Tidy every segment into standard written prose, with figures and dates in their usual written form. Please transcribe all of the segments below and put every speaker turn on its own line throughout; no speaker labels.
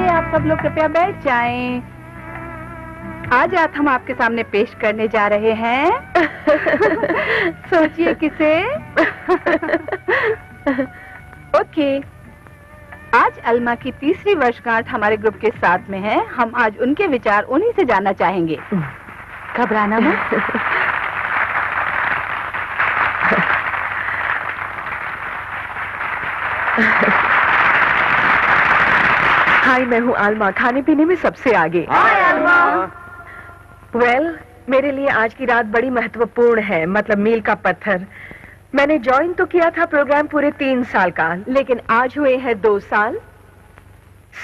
आइए आप सब लोग कृपया बैठ जाएं। आज रात हम आपके सामने पेश करने जा रहे हैं सोचिए किसे। ओके, आज अलमा की तीसरी वर्षगांठ हमारे ग्रुप के साथ में है। हम आज उनके विचार उन्हीं से जानना चाहेंगे। घबराना मत।
हाय, मैं हूँ आलमा, खाने पीने में सबसे आगे।
हाय आलमा।
वेल, मेरे लिए आज की रात बड़ी महत्वपूर्ण है, मतलब मील का पत्थर। मैंने ज्वाइन तो किया था प्रोग्राम पूरे 3 साल का, लेकिन आज हुए हैं 2 साल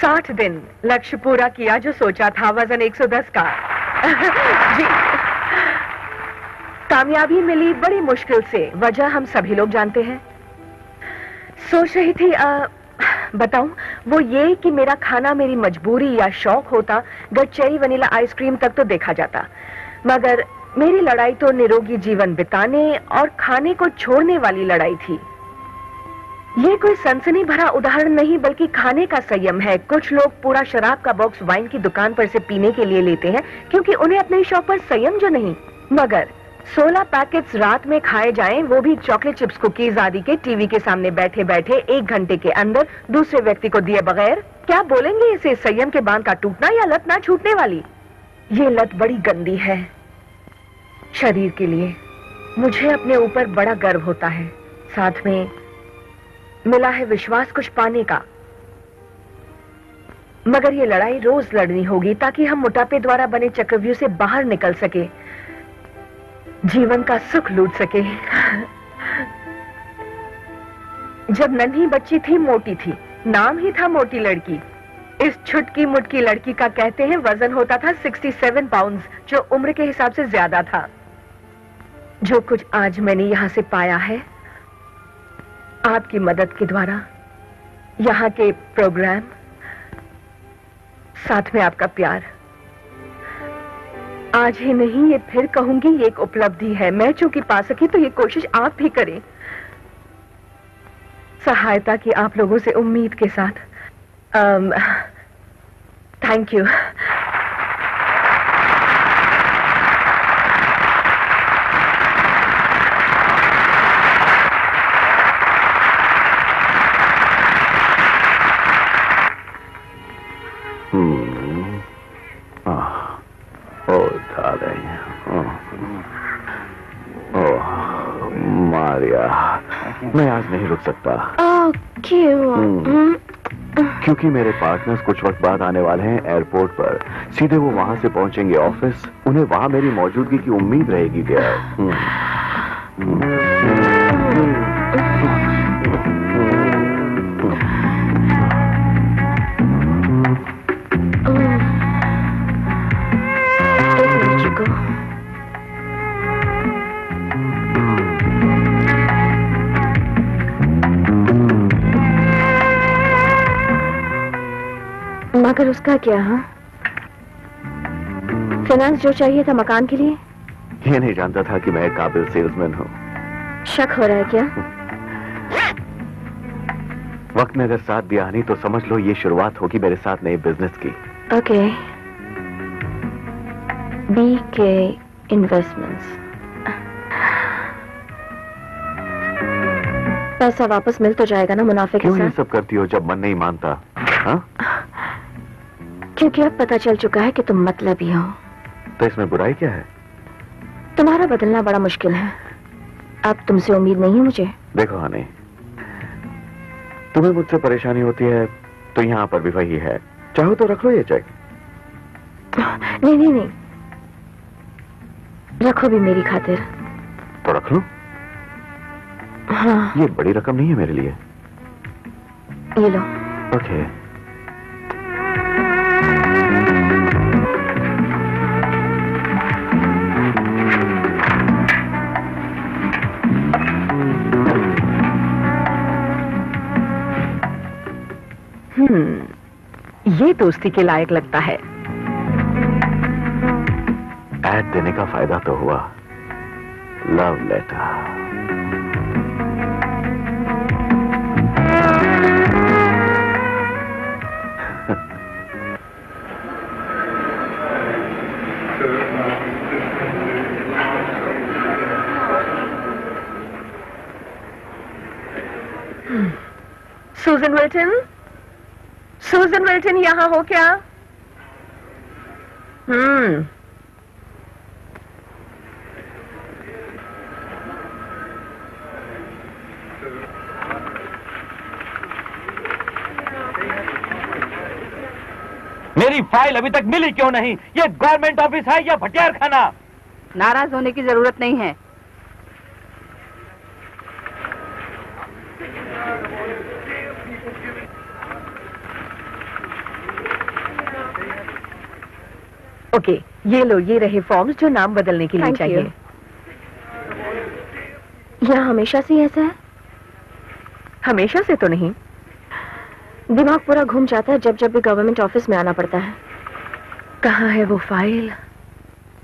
60 दिन। लक्ष्य पूरा किया जो सोचा था, वजन 110 का। जी, कामयाबी मिली बड़ी मुश्किल से, वजह हम सभी लोग जानते हैं। सोच रही थी बताऊं, वो ये कि मेरा खाना मेरी मजबूरी या शौक होता, चेरी वनीला आइसक्रीम तक तो देखा जाता, मगर मेरी लड़ाई तो निरोगी जीवन बिताने और खाने को छोड़ने वाली लड़ाई थी। ये कोई सनसनी भरा उदाहरण नहीं, बल्कि खाने का संयम है। कुछ लोग पूरा शराब का बॉक्स वाइन की दुकान पर से पीने के लिए लेते हैं, क्योंकि उन्हें अपने शौक पर संयम जो नहीं। मगर 16 पैकेट्स रात में खाए जाएं, वो भी चॉकलेट चिप्स कुकीज आदि के, टीवी के सामने बैठे बैठे 1 घंटे के अंदर दूसरे व्यक्ति को दिए बगैर, क्या बोलेंगे इसे, संयम के बांध का टूटना या लत ना छूटने वाली? ये लत बड़ी गंदी है शरीर के लिए। मुझे अपने ऊपर बड़ा गर्व होता है, साथ में मिला है विश्वास कुछ पाने का। मगर ये लड़ाई रोज लड़नी होगी, ताकि हम मोटापे द्वारा बने चक्रव्यूह से बाहर निकल सके, जीवन का सुख लूट सके। जब नन्ही बच्ची थी, मोटी थी, नाम ही था मोटी लड़की। इस छुटकी मुटकी लड़की का कहते हैं वजन होता था 67 पाउंड्स, जो उम्र के हिसाब से ज्यादा था। जो कुछ आज मैंने यहां से पाया है, आपकी मदद के द्वारा, यहाँ के प्रोग्राम, साथ में आपका प्यार। आज ही नहीं, ये फिर कहूंगी, ये एक उपलब्धि है। मैं चूंकि पा सकी, तो ये कोशिश आप भी करें। सहायता की आप लोगों से उम्मीद के साथ। Thank you.
मैं आज नहीं रुक सकता।
क्यों?
क्योंकि मेरे पार्टनर्स कुछ वक्त बाद आने वाले हैं एयरपोर्ट पर। सीधे वो वहां से पहुंचेंगे ऑफिस। उन्हें वहां मेरी मौजूदगी की उम्मीद रहेगी क्या?
मगर उसका क्या? हाँ, फाइनेंस जो चाहिए था मकान के लिए।
ये नहीं जानता था कि मैं एक काबिल सेल्समैन हूँ।
शक हो रहा है क्या?
वक्त ने अगर साथ दिया नहीं, तो समझ लो ये शुरुआत होगी मेरे साथ नए बिजनेस की।
Okay, BK investments. पैसा वापस मिल तो जाएगा ना मुनाफे के साथ?
क्यों ये सब करती हो जब मन नहीं मानता? हाँ?
क्योंकि अब पता चल चुका है कि तुम मतलबी हो।
तो इसमें बुराई क्या है?
तुम्हारा बदलना बड़ा मुश्किल है। अब तुमसे उम्मीद नहीं है मुझे।
देखो हनी, तुम्हें मुझसे परेशानी होती है तो यहाँ पर भी वही है। चाहो तो रख लो ये चेक।
नहीं नहीं नहीं, रखो भी मेरी खातिर।
तो रख लो।
हाँ,
ये बड़ी रकम नहीं है मेरे लिए।
ये लो।
ओके।
ये दोस्ती के लायक लगता है।
ऐड देने का फायदा तो हुआ। Love letter.
Susan Wilton, Susan Wilton यहाँ हो क्या?
मेरी फाइल अभी तक मिली क्यों नहीं? ये गवर्नमेंट ऑफिस है या भटियार खाना?
नाराज होने की जरूरत नहीं है।
ओके, ये लो, ये रहे फॉर्म्स जो नाम बदलने के लिए
Thank
चाहिए।
you. यहाँ हमेशा से ऐसा है?
हमेशा से तो नहीं।
दिमाग पूरा घूम जाता है जब जब भी गवर्नमेंट ऑफिस में आना पड़ता है।
कहाँ है वो फाइल?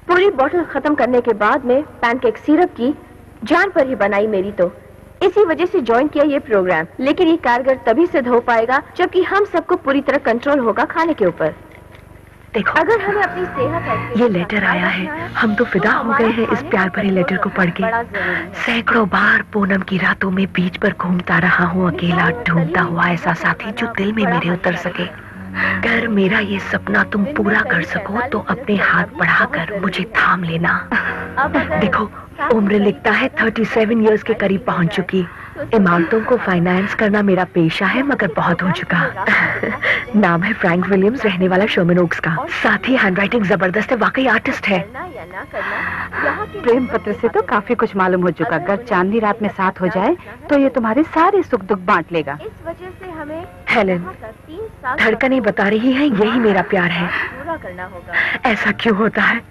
पूरी बोतल खत्म करने के बाद में पैनकेक सिरप की जान पर ही बनाई मेरी तो। इसी वजह से ज्वाइन किया ये प्रोग्राम, लेकिन ये कारगर तभी सिद्ध हो पाएगा जबकि हम सबको पूरी तरह कंट्रोल होगा खाने के ऊपर।
देखो,
अगर हमें अपनी सेहत
ये लेटर आया है, हम तो फिदा हो गए हैं इस प्यार भरे लेटर को पढ़ के। सैकड़ों बार पूनम की रातों में बीच पर घूमता रहा हूँ अकेला, ढूंढता हुआ ऐसा साथी जो दिल में मेरे उतर सके। अगर मेरा ये सपना तुम पूरा कर सको तो अपने हाथ बढ़ाकर मुझे थाम लेना। देखो, उम्र लिखता है 37 इयर्स के करीब पहुंच चुकी। इमारतों को फाइनेंस करना मेरा पेशा है, मगर बहुत हो चुका। नाम है फ्रैंक विलियम्स, रहने वाला शर्मन ओक्स का। साथ ही हैंडराइटिंग जबरदस्त है, वाकई आर्टिस्ट है।
प्रेम पत्र से तो काफी कुछ मालूम हो चुका। अगर चांदनी रात में साथ हो जाए तो ये तुम्हारे सारे सुख दुख बांट लेगा।
इस वजह से हमें
हेलेन, धड़कनें बता रही हैं यही मेरा प्यार है।
पूरा करना होगा।
ऐसा क्यों होता है?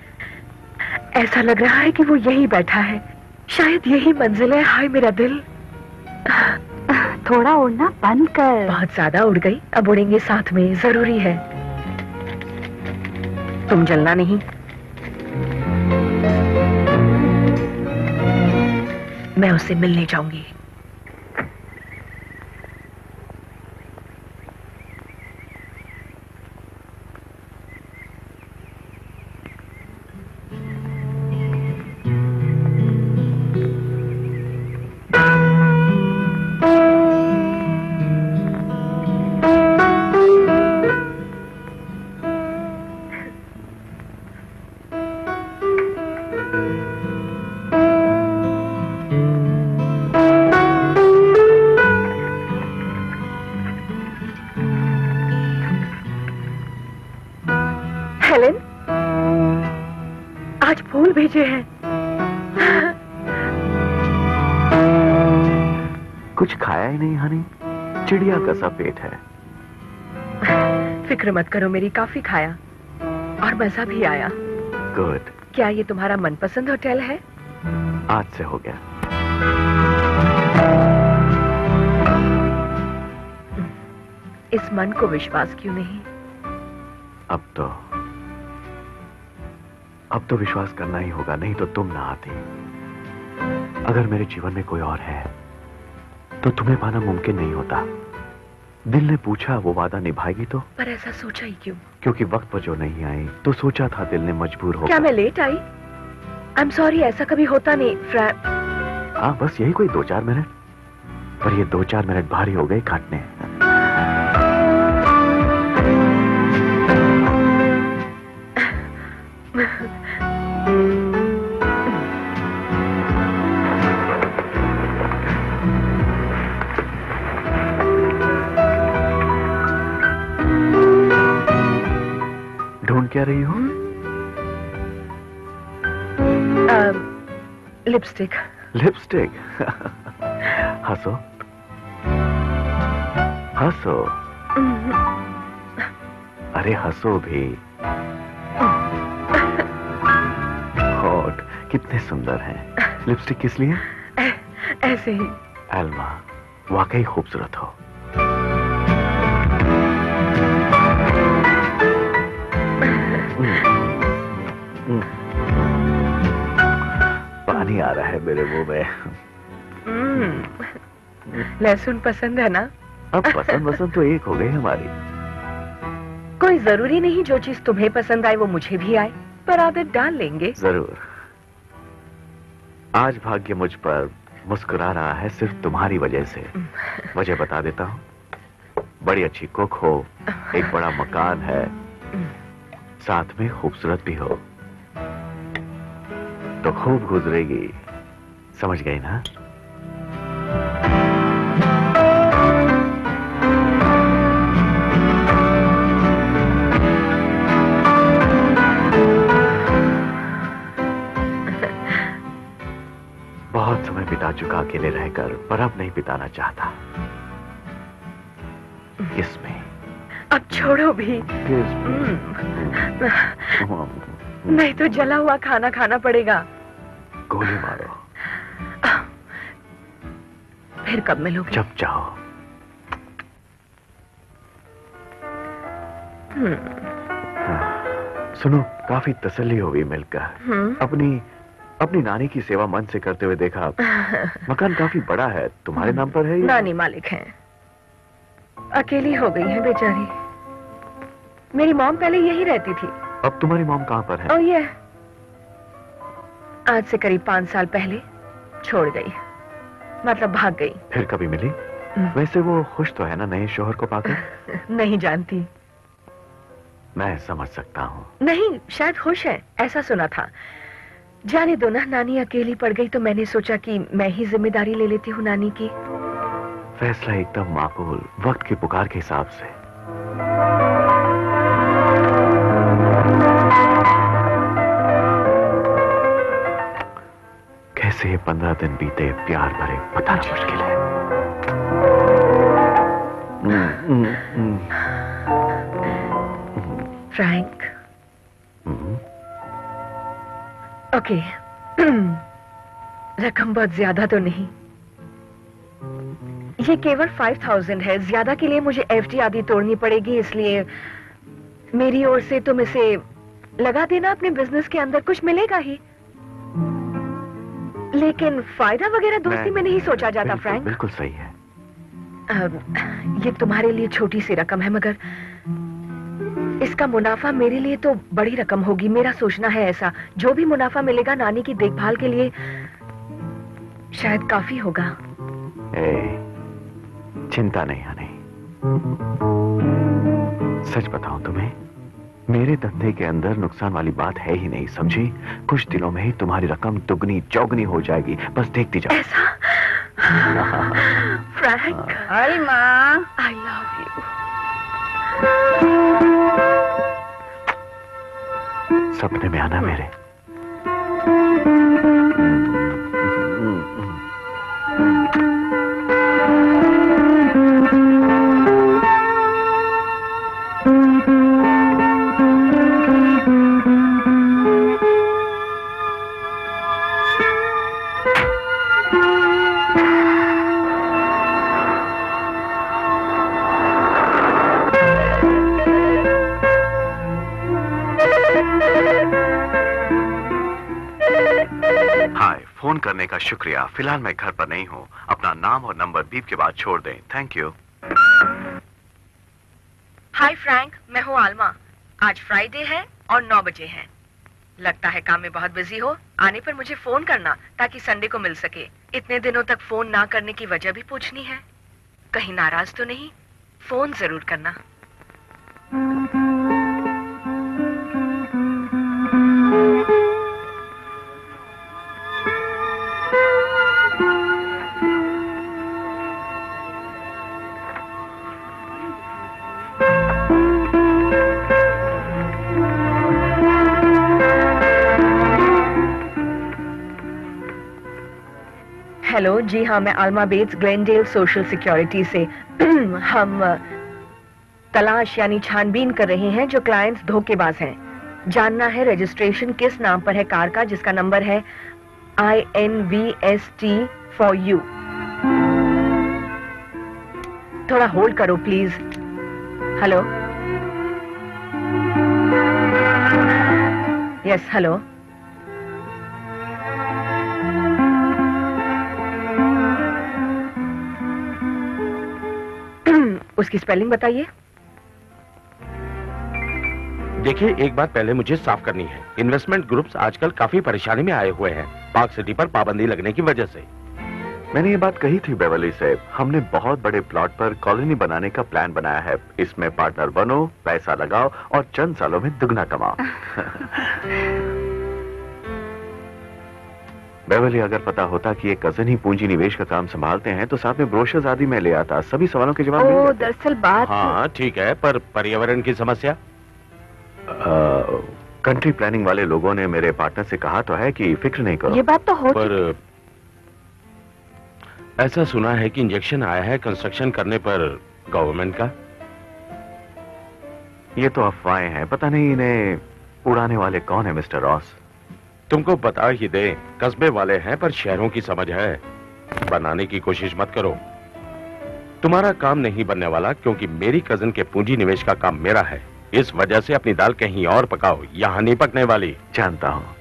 ऐसा लग रहा है कि वो यही बैठा है। शायद यही मंजिल है। हाय मेरा दिल।
थोड़ा उड़ना बंद कर।
बहुत ज्यादा उड़ गई, अब उड़ेंगे साथ में, जरूरी है। तुम जलना नहीं। मैं उससे मिलने जाऊंगी। हेलेन, आज फूल भेजे हैं।
कुछ खाया ही नहीं हनी, चिड़िया का सा पेट है।
फिक्र मत करो मेरी, काफी खाया और मजा भी आया।
गुड।
क्या ये तुम्हारा मनपसंद होटल है?
आज से हो गया।
इस मन को विश्वास क्यों नहीं?
अब तो विश्वास करना ही होगा, नहीं तो तुम ना आती। अगर मेरे जीवन में कोई और है तो तुम्हें पाना मुमकिन नहीं होता। दिल ने पूछा वो वादा निभाएगी तो?
पर ऐसा सोचा ही क्यों?
क्योंकि वक्त पर जो नहीं आई तो सोचा था दिल ने मजबूर होगा।
क्या मैं लेट आई? आई एम सॉरी, ऐसा कभी होता नहीं।
हाँ, बस यही कोई 2-4 मिनट। पर ये 2-4 मिनट भारी हो गए काटने। ढूंढ क्या रही हो?
लिपस्टिक।
लिपस्टिक? हंसो हंसो। अरे हंसो भी। हॉट, कितने सुंदर हैं। लिपस्टिक किस लिए?
ऐसे ही।
एल्मा, वाकई खूबसूरत हो। पानी आ रहा है मेरे मुंह में।
लहसुन पसंद है ना?
अब पसंद तो एक हो गई हमारी।
कोई जरूरी नहीं जो चीज तुम्हें पसंद आए वो मुझे भी आए, पर आदत डाल लेंगे।
जरूर। आज भाग्य मुझ पर मुस्कुरा रहा है सिर्फ तुम्हारी वजह से। वजह बता देता हूँ। बड़ी अच्छी कुक हो, एक बड़ा मकान है, साथ में खूबसूरत भी हो, तो खूब गुजरेगी। समझ गई ना? बहुत समय बिता चुका अकेले रहकर, पर अब नहीं बिताना चाहता। किसमें?
अब छोड़ो भी। नहीं तो जला हुआ खाना खाना पड़ेगा।
गोली मारो।
फिर कब मिलोगे?
जब चाहो। सुनो, काफी तसल्ली हो गई मिलकर। अपनी नानी की सेवा मन से करते हुए देखा। मकान काफी बड़ा है, तुम्हारे नाम पर है?
नानी मालिक हैं, अकेली हो गई है बेचारी। मेरी मॉम पहले यही रहती थी।
अब तुम्हारी मॉम कहाँ पर है?
ओह ये आज से करीब 5 साल पहले छोड़ गई, मतलब भाग गई।
फिर कभी मिली? वैसे वो खुश तो है ना नए शोहर को पाकर?
नहीं जानती।
मैं समझ सकता हूँ।
नहीं, शायद खुश है, ऐसा सुना था। जाने दो ना, नानी अकेली पड़ गई तो मैंने सोचा कि मैं ही जिम्मेदारी ले लेती हूँ नानी की।
फैसला एकदम माकूल, वक्त की पुकार के हिसाब से। कैसे ये 15 दिन बीते प्यार भरे, बताना मुश्किल है।
फ्रैंक, ओके, रकम बहुत ज्यादा तो नहीं, ये केवल 5000 है। ज्यादा के लिए मुझे एफडी आदि तोड़नी पड़ेगी, इसलिए मेरी ओर से तुम इसे लगा देना अपने बिजनेस के अंदर, कुछ मिलेगा ही। लेकिन फायदा वगैरह दोस्ती में नहीं सोचा जाता फ्रैंक।
बिल्कुल सही है।
ये तुम्हारे लिए छोटी सी रकम है, मगर इसका मुनाफा मेरे लिए तो बड़ी रकम होगी। मेरा सोचना है ऐसा, जो भी मुनाफा मिलेगा नानी की देखभाल के लिए शायद काफी होगा।
चिंता नहीं हनी, सच बताऊं तुम्हें, मेरे धंधे के अंदर नुकसान वाली बात है ही नहीं, समझी? कुछ दिनों में ही तुम्हारी रकम दुगनी चौगनी हो जाएगी, बस देखती जाओ।
ऐसा? फ्रैंक,
हाय माँ,
आई लव यू।
सपने में आना मेरे। फोन करने का शुक्रिया, फिलहाल मैं घर पर नहीं हूँ। अपना नाम और नंबर बीप के बाद छोड़ दें। Thank you.
हाय फ्रैंक, मैं हूँ आलमा। आज फ्राइडे है और 9 बजे है। लगता है काम में बहुत बिजी हो। आने पर मुझे फोन करना ताकि संडे को मिल सके। इतने दिनों तक फोन ना करने की वजह भी पूछनी है। कहीं नाराज तो नहीं? फोन जरूर करना। हेलो, जी हाँ, मैं आलमा बेट्स, ग्लेनडेल सोशल सिक्योरिटी से। हम तलाश यानी छानबीन कर रहे हैं जो क्लाइंट्स धोखेबाज हैं। जानना है रजिस्ट्रेशन किस नाम पर है कार का, जिसका नंबर है INVST4U। थोड़ा होल्ड करो प्लीज। Hello, yes, hello. उसकी स्पेलिंग बताइए।
देखिए, एक बात पहले मुझे साफ करनी है। इन्वेस्टमेंट ग्रुप्स आजकल काफी परेशानी में आए हुए हैं, पार्क सिटी पर पाबंदी लगने की वजह से।
मैंने ये बात कही थी बेवली से, हमने बहुत बड़े प्लॉट पर कॉलोनी बनाने का प्लान बनाया है। इसमें पार्टनर बनो, पैसा लगाओ और चंद सालों में दुगना कमाओ। बेवली, अगर पता होता कि ये कजन ही पूंजी निवेश का काम संभालते हैं तो साथ में ब्रोशर्स आदि मैं ले आता, सभी सवालों के जवाब मिल जाते।
दरअसल बात
हाँ ठीक है, पर पर्यावरण की समस्या?
कंट्री प्लानिंग वाले लोगों ने मेरे पार्टनर से कहा तो है कि फिक्र नहीं करो।
ये बात तो हो
पर ऐसा सुना है कि इंजेक्शन आया है कंस्ट्रक्शन करने पर गवर्नमेंट का।
ये तो अफवाहें हैं, पता नहीं इन्हें उड़ाने वाले कौन है मिस्टर रॉस।
तुमको बता ही दे, कस्बे वाले हैं पर शहरों की समझ है। बनाने की कोशिश मत करो, तुम्हारा काम नहीं बनने वाला, क्योंकि मेरी कजन के पूंजी निवेश का काम मेरा है। इस वजह से अपनी दाल कहीं और पकाओ, यहाँ नहीं पकने वाली।
जानता हूँ।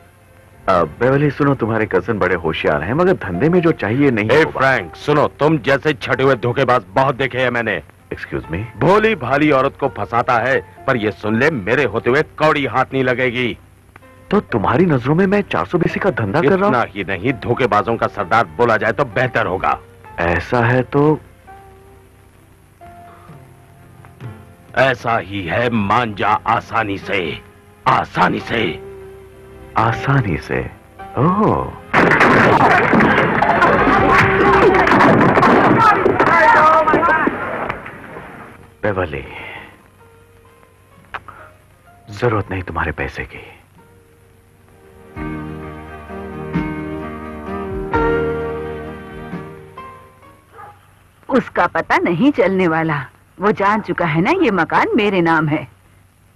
बेवली सुनो, तुम्हारे कजन बड़े होशियार हैं, मगर धंधे में जो चाहिए नहीं।
हे फ्रैंक सुनो, तुम जैसे छठे हुए धोखेबाज बहुत देखे हैं मैंने।
Excuse me?
भोली भाली औरत को फंसाता है, पर ये सुन ले, मेरे होते हुए कौड़ी हाथ नहीं लगेगी।
तो तुम्हारी नजरों में मैं 420 का धंधा कर रहा हूँ?
इतना ही नहीं, धोखेबाजों का सरदार बोला जाए तो बेहतर होगा।
ऐसा है तो
ऐसा ही है, मान जा आसानी से, आसानी से,
आसानी से। ओह, बेवली, जरूरत नहीं तुम्हारे पैसे की।
उसका पता नहीं चलने वाला, वो जान चुका है ना ये मकान मेरे नाम है।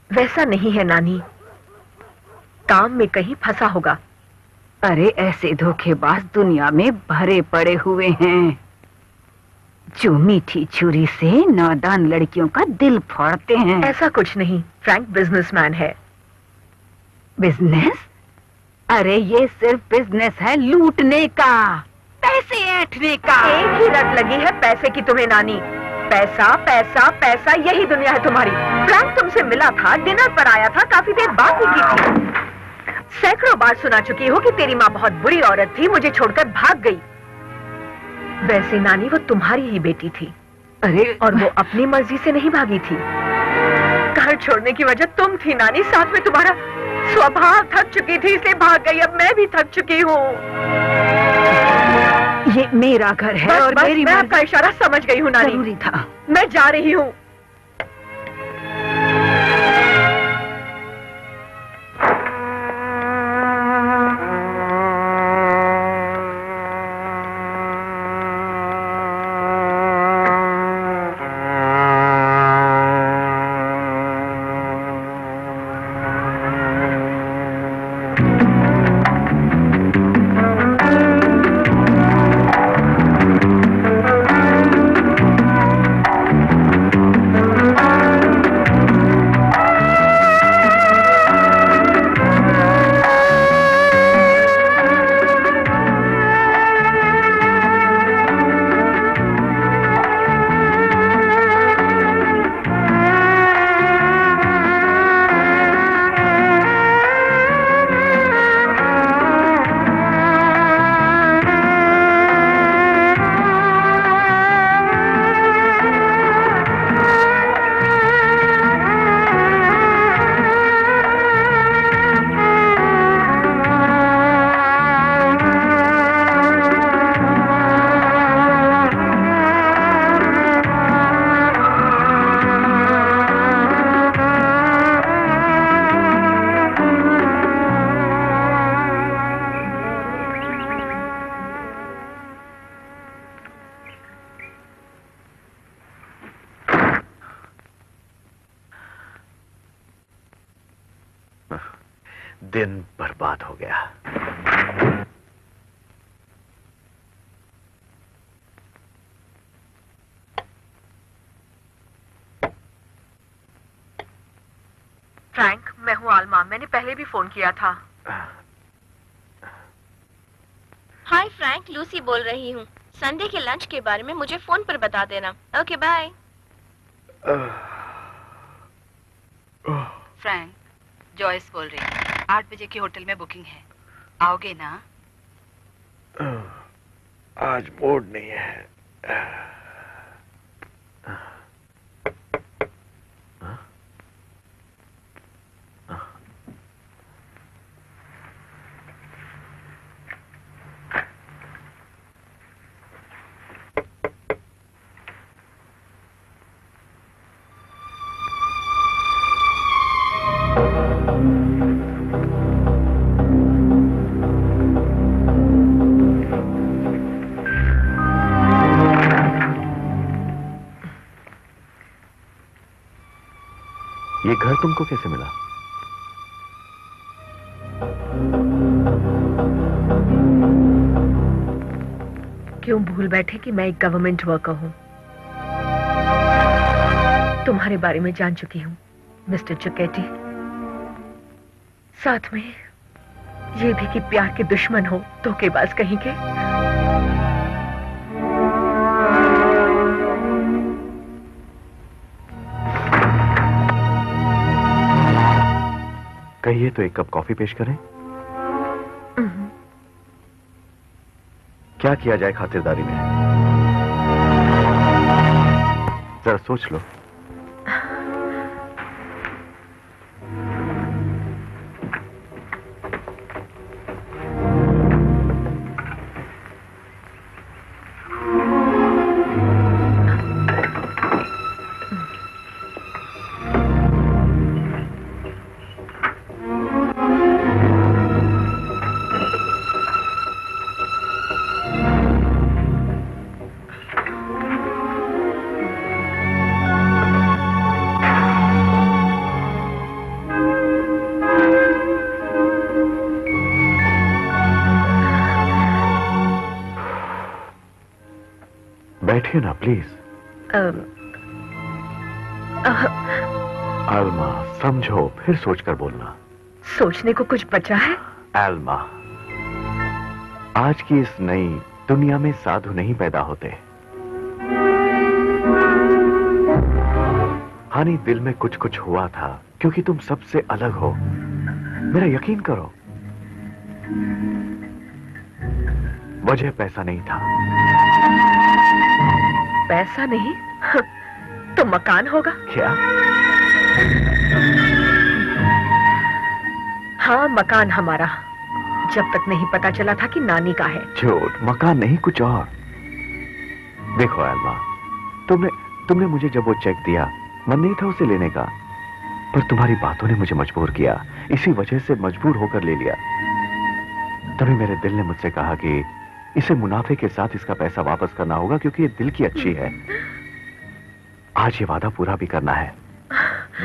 वैसा नहीं है नानी, काम में कहीं फंसा होगा।
अरे ऐसे धोखेबाज दुनिया में भरे पड़े हुए हैं, जो मीठी छुरी से नादान लड़कियों का दिल फाड़ते हैं।
ऐसा कुछ नहीं, फ्रैंक बिजनेसमैन है।
बिजनेस? अरे ये सिर्फ बिजनेस है लूटने का, पैसे ऐंठने का।
एक ही रट लगी है पैसे की तुम्हें नानी। पैसा पैसा पैसा, यही दुनिया है तुम्हारी। फ्रैंक तुमसे मिला था, डिनर पर आया था, काफी देर बात भी की थी। सैकड़ों बार सुना चुकी हो कि तेरी माँ बहुत बुरी औरत थी, मुझे छोड़कर भाग गई। वैसे नानी वो तुम्हारी ही बेटी थी।
अरे
और वो अपनी मर्जी से नहीं भागी थी। घर छोड़ने की वजह तुम थी नानी, साथ में तुम्हारा स्वभाव। थक चुकी थी इसलिए भाग गई, अब मैं भी थक चुकी हूँ।
ये मेरा घर है
बस,
और
बस,
मेरी
मैं आपका इशारा समझ गई हूँ नानी।
जरूरी था।
मैं जा रही हूँ।
दिन बर्बाद हो गया।
फ्रैंक, मैं हूँ आलमा, मैंने पहले भी फोन किया था।
हाय फ्रैंक, लूसी बोल रही हूँ। संडे के लंच के बारे में मुझे फोन पर बता देना। Okay bye.
फ्रैंक, जॉयस बोल रही हूँ। 8 बजे की होटल में बुकिंग है, आओगे ना?
आज मूड नहीं है। ये घर तुमको कैसे मिला?
क्यों भूल बैठे कि मैं एक गवर्नमेंट वर्कर हूं? तुम्हारे बारे में जान चुकी हूं मिस्टर चुकेटी। साथ में ये भी कि प्यार के दुश्मन हो, धोखेबाज कहीं के।
कहिए तो एक कप कॉफी पेश करें? क्या किया जाए खातिरदारी में? जरा सोच लो। बैठिए ना प्लीज। अल्मा समझो, फिर सोचकर बोलना।
सोचने को कुछ बचा है?
अल्मा, आज की इस नई दुनिया में साधु नहीं पैदा होते। हानि, दिल में कुछ कुछ हुआ था क्योंकि तुम सबसे अलग हो। मेरा यकीन करो। वजह पैसा नहीं था।
पैसा नहीं तो मकान होगा।
क्या?
हाँ, मकान हमारा, जब तक नहीं पता चला था कि नानी का है।
झूठ, मकान नहीं कुछ और। देखो अल्मा, तुमने मुझे जब वो चेक दिया, मन नहीं था उसे लेने का, पर तुम्हारी बातों ने मुझे मजबूर किया। इसी वजह से मजबूर होकर ले लिया। तभी मेरे दिल ने मुझसे कहा कि इसे मुनाफे के साथ इसका पैसा वापस करना होगा क्योंकि ये दिल की अच्छी है। आज ये वादा पूरा भी करना है।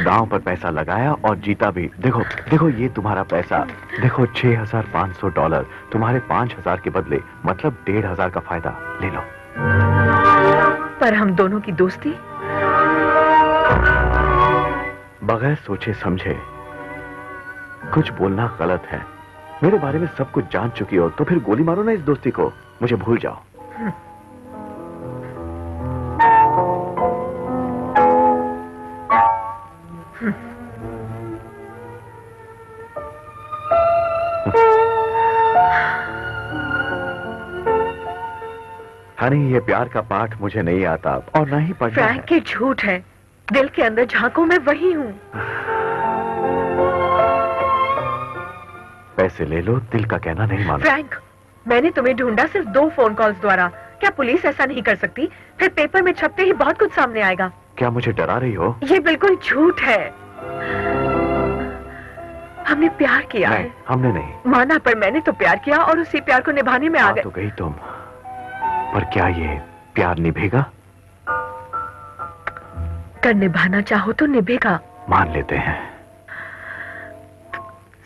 दांव पर पैसा लगाया और जीता भी। देखो ये तुम्हारा पैसा। देखो $6,500 तुम्हारे 5,000 के बदले, मतलब 1,500 का फायदा ले लो।
पर हम दोनों की दोस्ती?
बगैर सोचे समझे कुछ बोलना गलत है। मेरे बारे में सब कुछ जान चुकी हो तो फिर गोली मारो ना इस दोस्ती को। मुझे भूल जाओ। हनी, ये प्यार का पाठ मुझे नहीं आता और ना ही पढ़ना।
फ्रैंक के झूठ है। दिल के अंदर झांको मैं वही हूँ।
पैसे ले लो, दिल का कहना नहीं मानो।
फ्रैंक, मैंने तुम्हें ढूंढा सिर्फ 2 फोन कॉल्स द्वारा। क्या पुलिस ऐसा नहीं कर सकती? फिर पेपर में छपते ही बहुत कुछ सामने आएगा।
क्या मुझे डरा रही हो?
ये बिल्कुल झूठ है। हमने प्यार किया
नहीं,
है।
हमने नहीं
माना, पर मैंने तो प्यार किया और उसी प्यार को निभाने में आ गए।
तो गई तुम, पर क्या ये प्यार निभेगा?
कर निभाना चाहो तो निभेगा।
मान लेते हैं।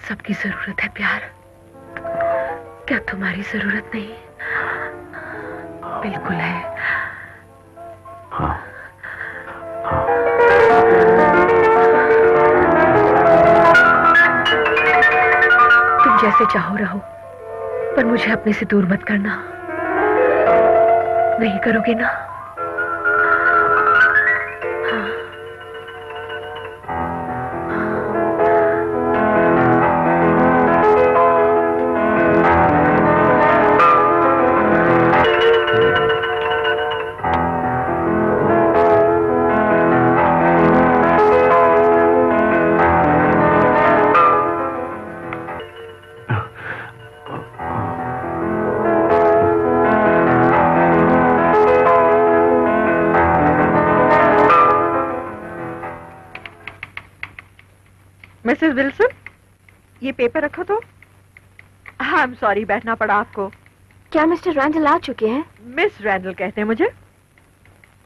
सबकी जरूरत है प्यार। क्या तुम्हारी जरूरत नहीं? बिल्कुल है।
हाँ, हाँ।
तुम जैसे चाहो रहो, पर मुझे अपने से दूर मत करना। नहीं करोगे ना? मिसेस विल्सन, ये पेपर रखो तो। हाँ, आई एम सॉरी, बैठना पड़ा आपको।
क्या मिस्टर रैंडल आ चुके हैं?
मिस रैंडल कहते हैं मुझे।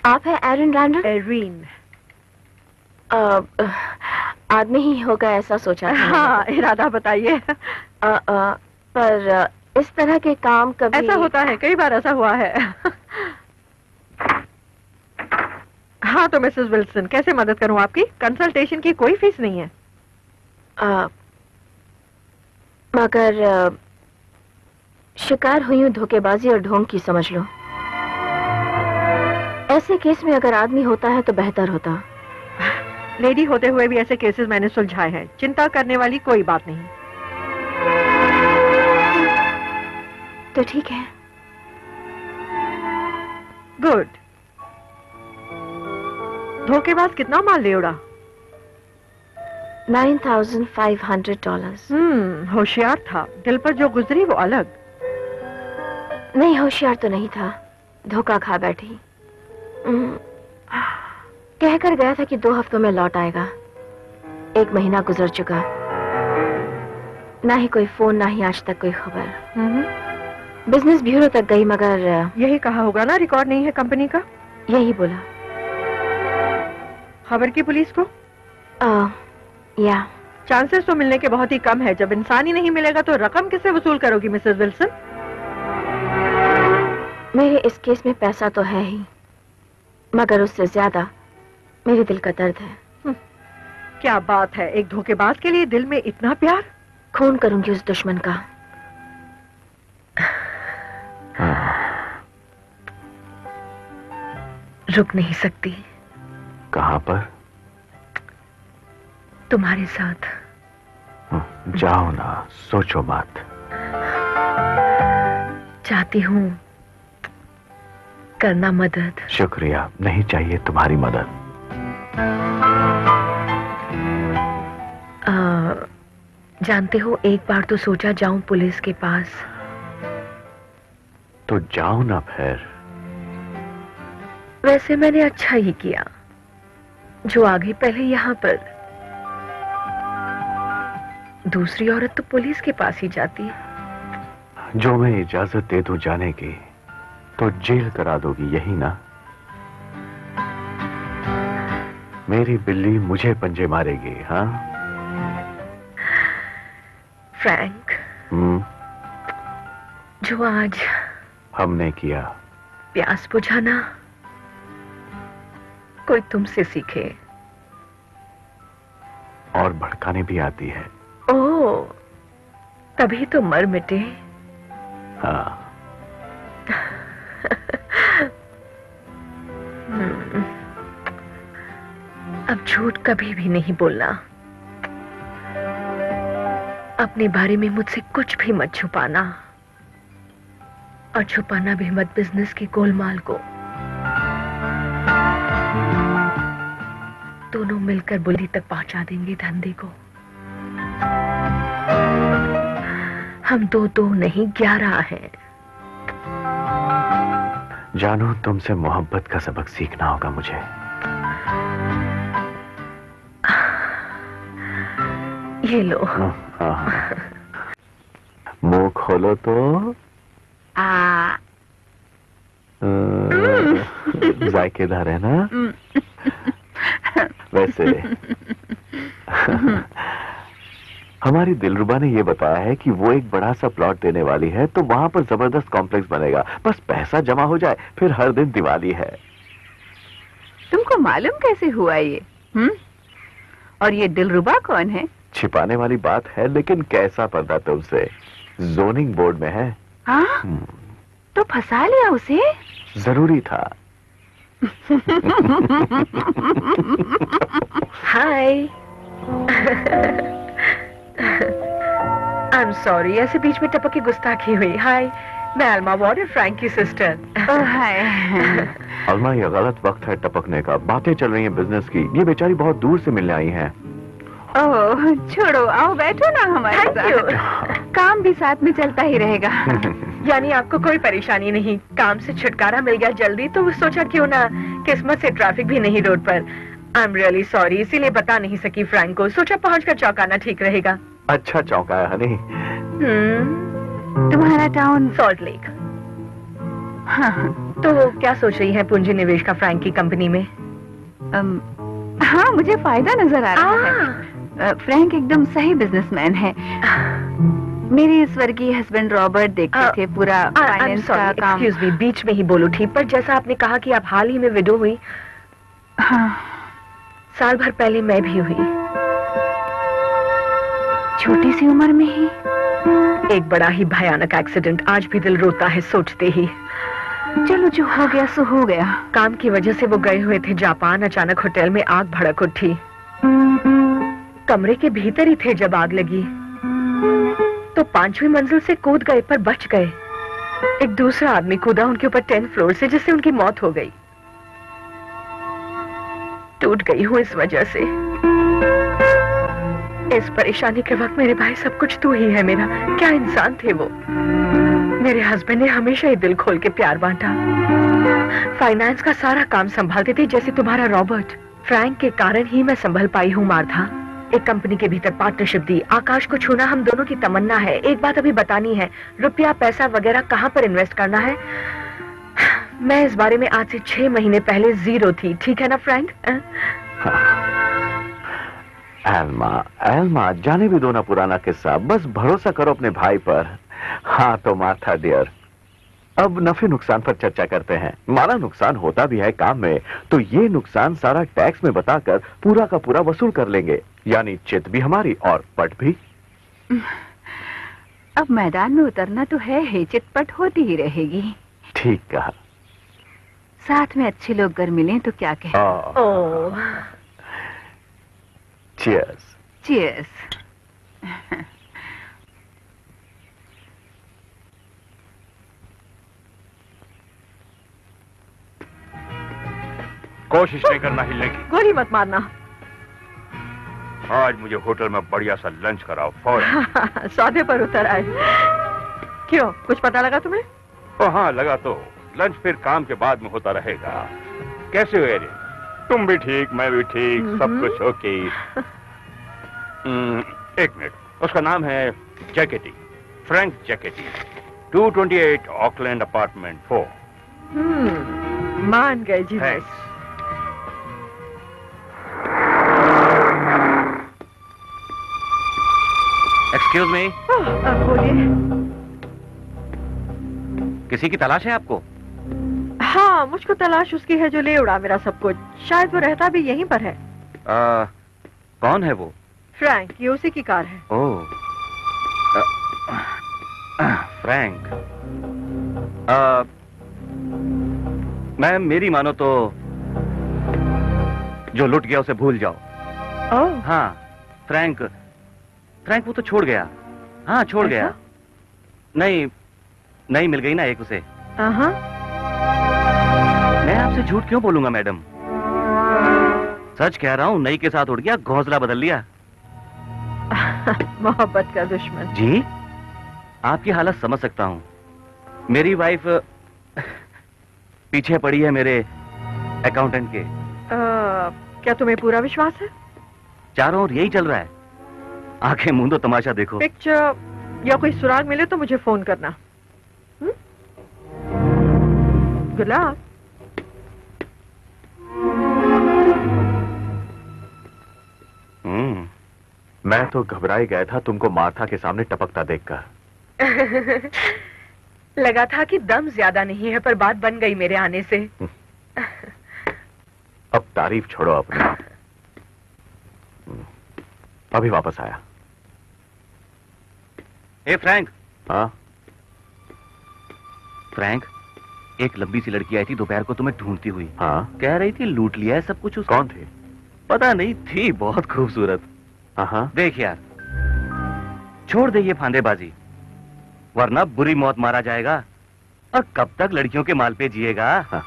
आप है एरिन रैंडल?
एरिन।
आदमी ही होगा ऐसा सोचा था।
हाँ, इरादा बताइए।
पर इस तरह के काम कभी
ऐसा होता है, कई बार ऐसा हुआ है। हाँ तो मिसेस विल्सन, कैसे मदद करूं आपकी? कंसल्टेशन की कोई फीस नहीं है।
मगर शिकार हुई हूं धोखेबाजी और ढोंग की, समझ लो। ऐसे केस में अगर आदमी होता है तो बेहतर होता।
लेडी होते हुए भी ऐसे केसेस मैंने सुलझाए हैं, चिंता करने वाली कोई बात नहीं।
तो ठीक है।
गुड। धोखेबाज कितना माल ले उड़ा?
$9,500।
होशियार था। दिल पर जो गुजरी वो अलग।
नहीं, होशियार तो नहीं था, धोखा खा बैठी। कहकर गया था कि 2 हफ्तों में लौट आएगा। 1 महीना गुजर चुका, ना ही कोई फोन, ना ही आज तक कोई खबर। बिजनेस ब्यूरो तक गई मगर
यही कहा होगा ना, रिकॉर्ड नहीं है कंपनी का।
यही बोला।
खबर की पुलिस को?
या
चांसेस तो मिलने के बहुत ही कम है। जब इंसान ही नहीं मिलेगा तो रकम किससे वसूल करोगी मिसेस विल्सन?
मेरे इस केस में पैसा तो है ही, मगर उससे ज्यादा मेरे दिल का दर्द है।
क्या बात है, एक धोखेबाज के लिए दिल में इतना प्यार?
खून करूंगी उस दुश्मन का। रुक नहीं सकती।
कहां पर?
तुम्हारे साथ।
जाओ ना, सोचो मत।
चाहती हूँ करना मदद।
शुक्रिया, नहीं चाहिए तुम्हारी मदद।
जानते हो, एक बार तो सोचा जाऊं पुलिस के पास।
तो जाओ ना फिर।
वैसे मैंने अच्छा ही किया जो आ गई पहले यहाँ पर। दूसरी औरत तो पुलिस के पास ही जाती है।
जो मैं इजाजत दे दूं जाने की तो जेल करा दोगी, यही ना? मेरी बिल्ली मुझे पंजे मारेगी, हाँ?
फ्रैंक, जो आज
हमने किया,
प्यास बुझाना कोई तुमसे सीखे।
और भड़काने भी आती है।
ओह, तभी तो मर मिटे।
हाँ।
अब झूठ कभी भी नहीं बोलना। अपने बारे में मुझसे कुछ भी मत छुपाना, और छुपाना भी मत बिजनेस की गोलमाल को। दोनों मिलकर बुरी तक पहुंचा देंगे धंधे को। हम दो नहीं 11 हैं।
जानू, तुमसे मोहब्बत का सबक सीखना होगा मुझे।
ये लो।
मुंह खोलो तो। जायकेदार है ना? वैसे हमारी दिलरुबा ने यह बताया है कि वो एक बड़ा सा प्लॉट देने वाली है, तो वहां पर जबरदस्त कॉम्प्लेक्स बनेगा। बस पैसा जमा हो जाए, फिर हर दिन दिवाली है।
तुमको मालूम कैसे हुआ ये? और ये दिलरुबा कौन है?
छिपाने वाली बात है, लेकिन कैसा पर्दा तुमसे? जोनिंग बोर्ड में है।
हाँ? तो फंसा लिया उसे?
जरूरी था।
हाय। आई एम सॉरी, ऐसे बीच में टपक की गुस्ताखी हुई। हाय, मैं अल्मा वॉर्ड, फ्रैंक की सिस्टर।
हाय।
अल्मा, ये गलत वक्त है टपकने का। बातें चल रही हैं बिजनेस की। ये बेचारी बहुत दूर से मिलने आई हैं।
ओह, छोड़ो, आओ बैठो ना हमारे साथ। काम भी साथ में चलता ही रहेगा।
यानी आपको कोई परेशानी नहीं? काम से छुटकारा मिल गया जल्दी, तो सोचा क्यों ना किस्मत से ट्रैफिक भी नहीं रोड पर। आई एम रियली सॉरी, इसीलिए बता नहीं सकी फ्रैंक को। सोचा पहुंचकर चौंकाना ठीक रहेगा।
अच्छा चौंकाया हनी।
तुम्हारा टाउन
सॉल्ट लेक।
हाँ,
तो क्या सोच रही है पूंजी निवेश का फ्रैंक की कंपनी में?
हाँ, मुझे फायदा नजर आ रहा है। फ्रैंक एकदम सही बिजनेसमैन है। मेरे स्वर्गीय हस्बैंड रॉबर्ट देखते थे पूरा फाइनेंस का काम।
एक्सक्यूज मी, बीच में ही बोलो ठीक, पर जैसा आपने कहा कि आप हाल ही में विडो हुई।
हाँ,
साल भर पहले मैं भी हुई,
छोटी सी उम्र में ही।
एक बड़ा ही भयानक एक्सीडेंट, आज भी दिल रोता है सोचते ही।
चलो, जो हो गया सो हो गया।
काम की वजह से वो गए हुए थे जापान, अचानक होटल में आग भड़क उठी। कमरे के भीतर ही थे जब आग लगी, तो 5वीं मंजिल से कूद गए पर बच गए। एक दूसरा आदमी कूदा उनके ऊपर 10th फ्लोर से, जिससे उनकी मौत हो गई। टूट गई हूँ इस वजह से। इस परेशानी के वक्त मेरे भाई सब कुछ तू ही है मेरा। क्या इंसान थे वो। मेरे हस्बैंड ने हमेशा ही दिल खोल के प्यार बांटा। फाइनेंस का सारा काम संभालते थे, जैसे तुम्हारा रॉबर्ट। फ्रैंक के कारण ही मैं संभल पाई हूँ मार्था। एक कंपनी के भीतर पार्टनरशिप दी, आकाश को छूना हम दोनों की तमन्ना है। एक बात अभी बतानी है, रुपया पैसा वगैरह कहाँ पर इन्वेस्ट करना है, मैं इस बारे में आज से 6 महीने पहले जीरो थी। ठीक है ना फ्रैंक?
एल्मा, जाने भी दो ना पुराना किस्सा। बस भरोसा करो अपने भाई पर। हाँ तो मार्था डियर, अब नफे नुकसान पर चर्चा करते हैं। माना नुकसान होता भी है काम में, तो ये नुकसान सारा टैक्स में बताकर पूरा का पूरा वसूल कर लेंगे। यानी चित भी हमारी और पट भी।
अब मैदान में उतरना तो है ही, चितपट होती ही रहेगी।
ठीक कहा।
साथ में अच्छे लोग अगर मिलें तो क्या कहें।
ओह,
चीयर्स।
चीयर्स।
कोशिश नहीं करना हिलने की।
गोली मत मारना।
आज मुझे होटल में बढ़िया सा लंच कराओ फौरन।
सौदे पर उतर आए। क्यों, कुछ पता लगा तुम्हें?
ओ हाँ, लगा तो। लंच फिर काम के बाद में होता रहेगा। कैसे हो एरिन? तुम भी ठीक, मैं भी ठीक, सब कुछ ओके। एक मिनट, उसका नाम है jackets, Frank jackets, 228 Auckland apartment 4।
मान गए जी।
एक्सक्यूज मी,
बोलिए।
किसी की तलाश है आपको?
हाँ, मुझको तलाश उसकी है जो ले उड़ा मेरा सब कुछ। शायद वो रहता भी यहीं पर है।
कौन है वो?
फ्रैंक, ये उसी की कार है।
ओह, फ्रैंक। मैम, मेरी मानो तो जो लुट गया उसे भूल जाओ।
ओह,
हाँ, फ्रैंक वो तो छोड़ गया। हाँ, छोड़ गया। नहीं मिल गई ना एक उसे। मैं आपसे झूठ क्यों बोलूंगा मैडम, सच कह रहा हूँ। नई के साथ उड़ गया, घोंसला बदल लिया।
मोहब्बत का दुश्मन।
जी, आपकी हालत समझ सकता हूँ। मेरी वाइफ पीछे पड़ी है मेरे अकाउंटेंट के।
क्या तुम्हें पूरा विश्वास है?
चारों ओर यही चल रहा है। आंखें मूंदो, तमाशा देखो।
पिक्चर या कोई सुराग मिले तो मुझे फोन करना। Good luck.
मैं तो घबरा ही गया था तुमको मार्था के सामने टपकता देखकर।
लगा था कि दम ज्यादा नहीं है, पर बात बन गई मेरे आने से।
अब तारीफ छोड़ो अपनी। अभी वापस आया।
ए फ्रैंक।
हाँ?
फ्रैंक, एक लंबी सी लड़की आई थी दोपहर को तुम्हें ढूंढती हुई।
हाँ?
कह रही थी लूट लिया है सब कुछ उसका।
कौन थी?
पता नहीं, थी बहुत खूबसूरत।
हाँ?
देख यार, छोड़ दे ये फांदेबाजी, वरना बुरी मौत मारा जाएगा। और कब तक लड़कियों के माल पे जिएगा?
हाँ।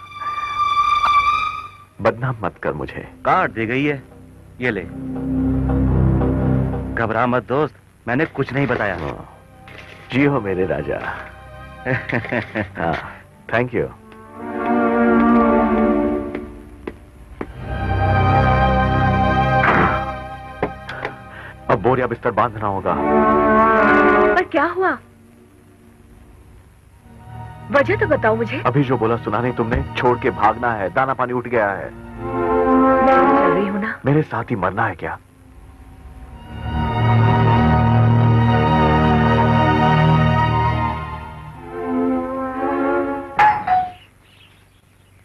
बदनाम मत कर मुझे।
काट दे गई है, ये ले। घबरा मत दोस्त, मैंने कुछ नहीं बताया।
जी हो मेरे राजा। हाँ, थैंक यू। बोरिया बिस्तर बांधना होगा।
पर क्या हुआ? वजह तो बताओ मुझे।
अभी जो बोला सुना नहीं तुमने? छोड़ के भागना है, दाना पानी उठ गया है।
मैं तो चल रही हूँ ना।
मेरे साथ ही मरना है क्या?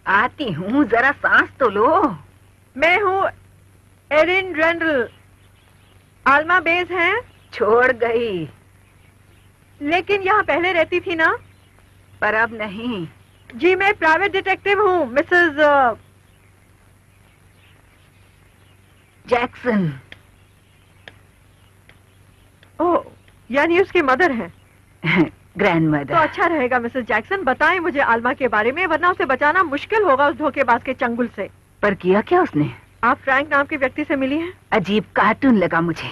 आती हूँ, जरा सांस तो लो।
मैं हूँ एरिन रेंडल। आलमा बेज हैं?
छोड़ गई।
लेकिन यहाँ पहले रहती थी ना?
पर अब नहीं।
जी मैं प्राइवेट डिटेक्टिव हूँ, मिसेस
जैक्सन।
ओह, यानी उसकी मदर है।
ग्रैंड
तो
मदर।
अच्छा रहेगा मिसेस जैक्सन, बताएं मुझे आलमा के बारे में, वरना उसे बचाना मुश्किल होगा उस धोखेबाज के चंगुल से।
पर किया क्या उसने?
आप फ्रैंक नाम के व्यक्ति से मिली हैं?
अजीब कार्टून लगा मुझे।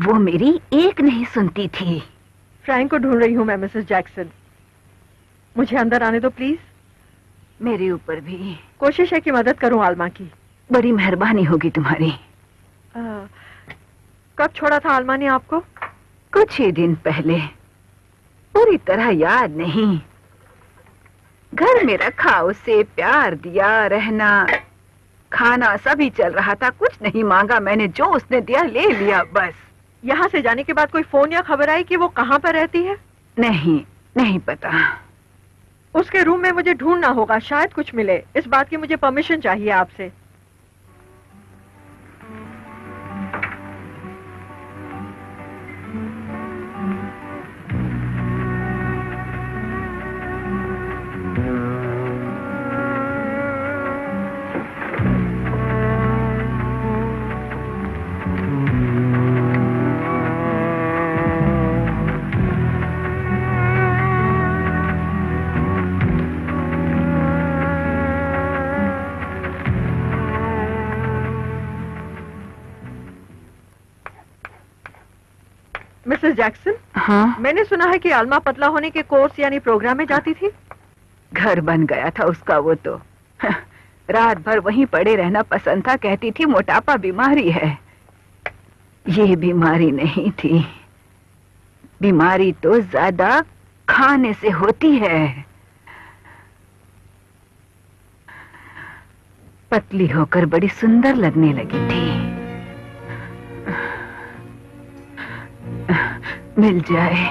वो मेरी एक नहीं सुनती थी।
फ्रैंक को ढूंढ रही हूँ मैं मिसेस जैक्सन। मुझे अंदर आने दो प्लीज।
मेरे ऊपर भी
कोशिश है कि मदद करूं आलमा की।
बड़ी मेहरबानी होगी तुम्हारी।
कब छोड़ा था आलमा ने आपको?
कुछ ही दिन पहले, पूरी तरह याद नहीं। घर में रखा, उसे प्यार दिया, रहना खाना सभी चल रहा था, कुछ नहीं मांगा मैंने, जो उसने दिया ले लिया बस।
यहाँ से जाने के बाद कोई फोन या खबर आई कि वो कहाँ पर रहती है?
नहीं, नहीं पता।
उसके रूम में मुझे ढूंढना होगा, शायद कुछ मिले। इस बात की मुझे परमिशन चाहिए आपसे। Mrs Jackson.
हाँ?
मैंने सुना है कि आलमा पतला होने के कोर्स यानी प्रोग्राम में जाती थी।
घर बन गया था उसका वो तो। रात भर वहीं पड़े रहना पसंद था, कहती थी मोटापा बीमारी है। ये बीमारी नहीं थी, बीमारी तो ज्यादा खाने से होती है। पतली होकर बड़ी सुंदर लगने लगी थी। मिल जाए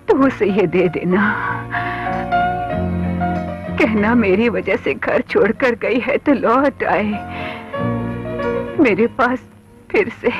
तो उसे ये दे देना, कहना मेरी वजह से घर छोड़कर गई है तो लौट आए मेरे पास फिर से।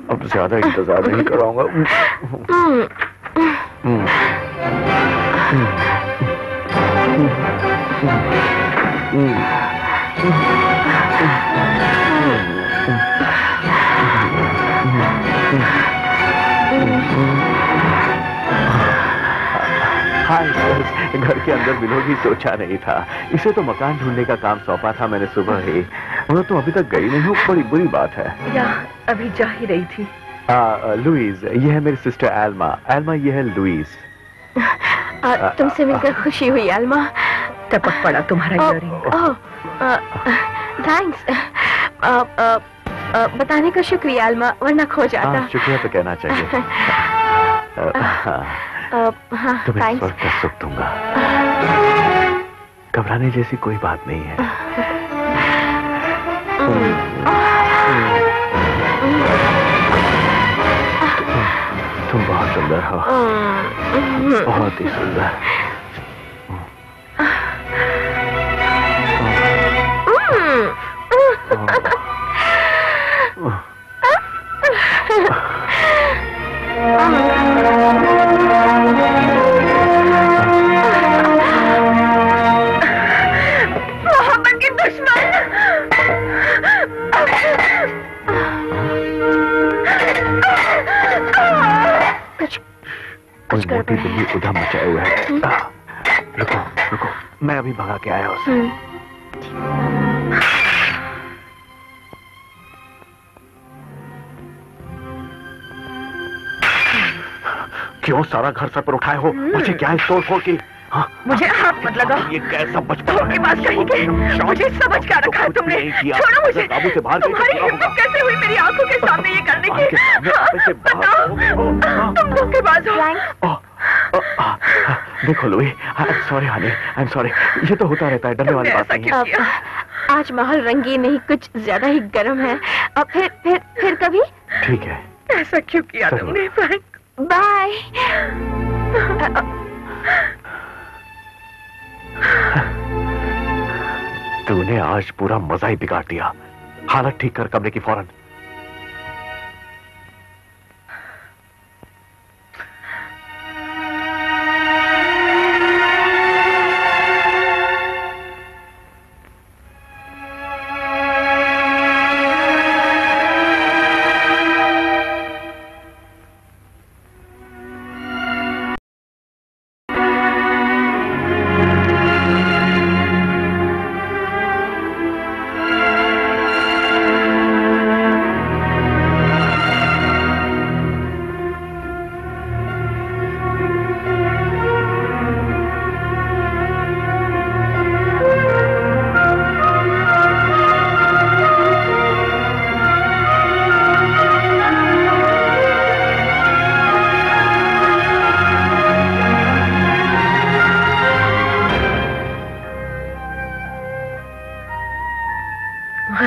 अब ज्यादा इंतजार नहीं कराऊंगा। हाय, घर के अंदर मिलोगी सोचा नहीं था। इसे तो मकान ढूंढने का काम सौंपा था मैंने सुबह ही, और तुम अभी तक गई नहीं हो, बड़ी बुरी बात है।
या अभी जा ही रही थी।
लुइस, ये है मेरी सिस्टर एल्मा। एल्मा, ये है लुइस।
तुमसे मिलकर खुशी हुई आलमा।
टपक पड़ा तुम्हारा इयररिंग।
थैंक्स। बताने का शुक्रिया आलमा, वरना खो जाता।
शुक्रिया तो कहना चाहिए।
हाँ,
तुम्हें स्वर्ग का सुख दूंगा। घबराने जैसी कोई बात नहीं है। तुम बहुत सुंदर हो, बहुत ही सुंदर। मोटी बिल्ली उधम मचाए हुए है। रुको रुको, मैं अभी भगा के आया उसे। क्यों सारा घर सर पर उठाए हो? मुझे क्या है तोड़ फोड़ की? हाँ,
मुझे हाथ मत लगाओ।
ये कैसा बचपन
की बात कही के मुझे समझ क्या रखा तुमने? छोड़ो मुझे।
काबू से बाहर
तुम्हारी हिम्मत कैसे हुई मेरी आंखों के सामने ये करने की? बताओ, तुम धोखेबाज हो।
देखो Louis, I am sorry Honey, I am sorry. ये तो होता रहता है, डरने वाली बात नहीं है।
आज माहौल रंगीन नहीं, कुछ ज्यादा ही गर्म है। अब फिर कभी?
ठीक है।
ऐसा क्यों किया तुमने फ्रैंक?
बाय।
तूने आज पूरा मजा ही बिगाड़ दिया। हालत ठीक कर कमरे की फौरन।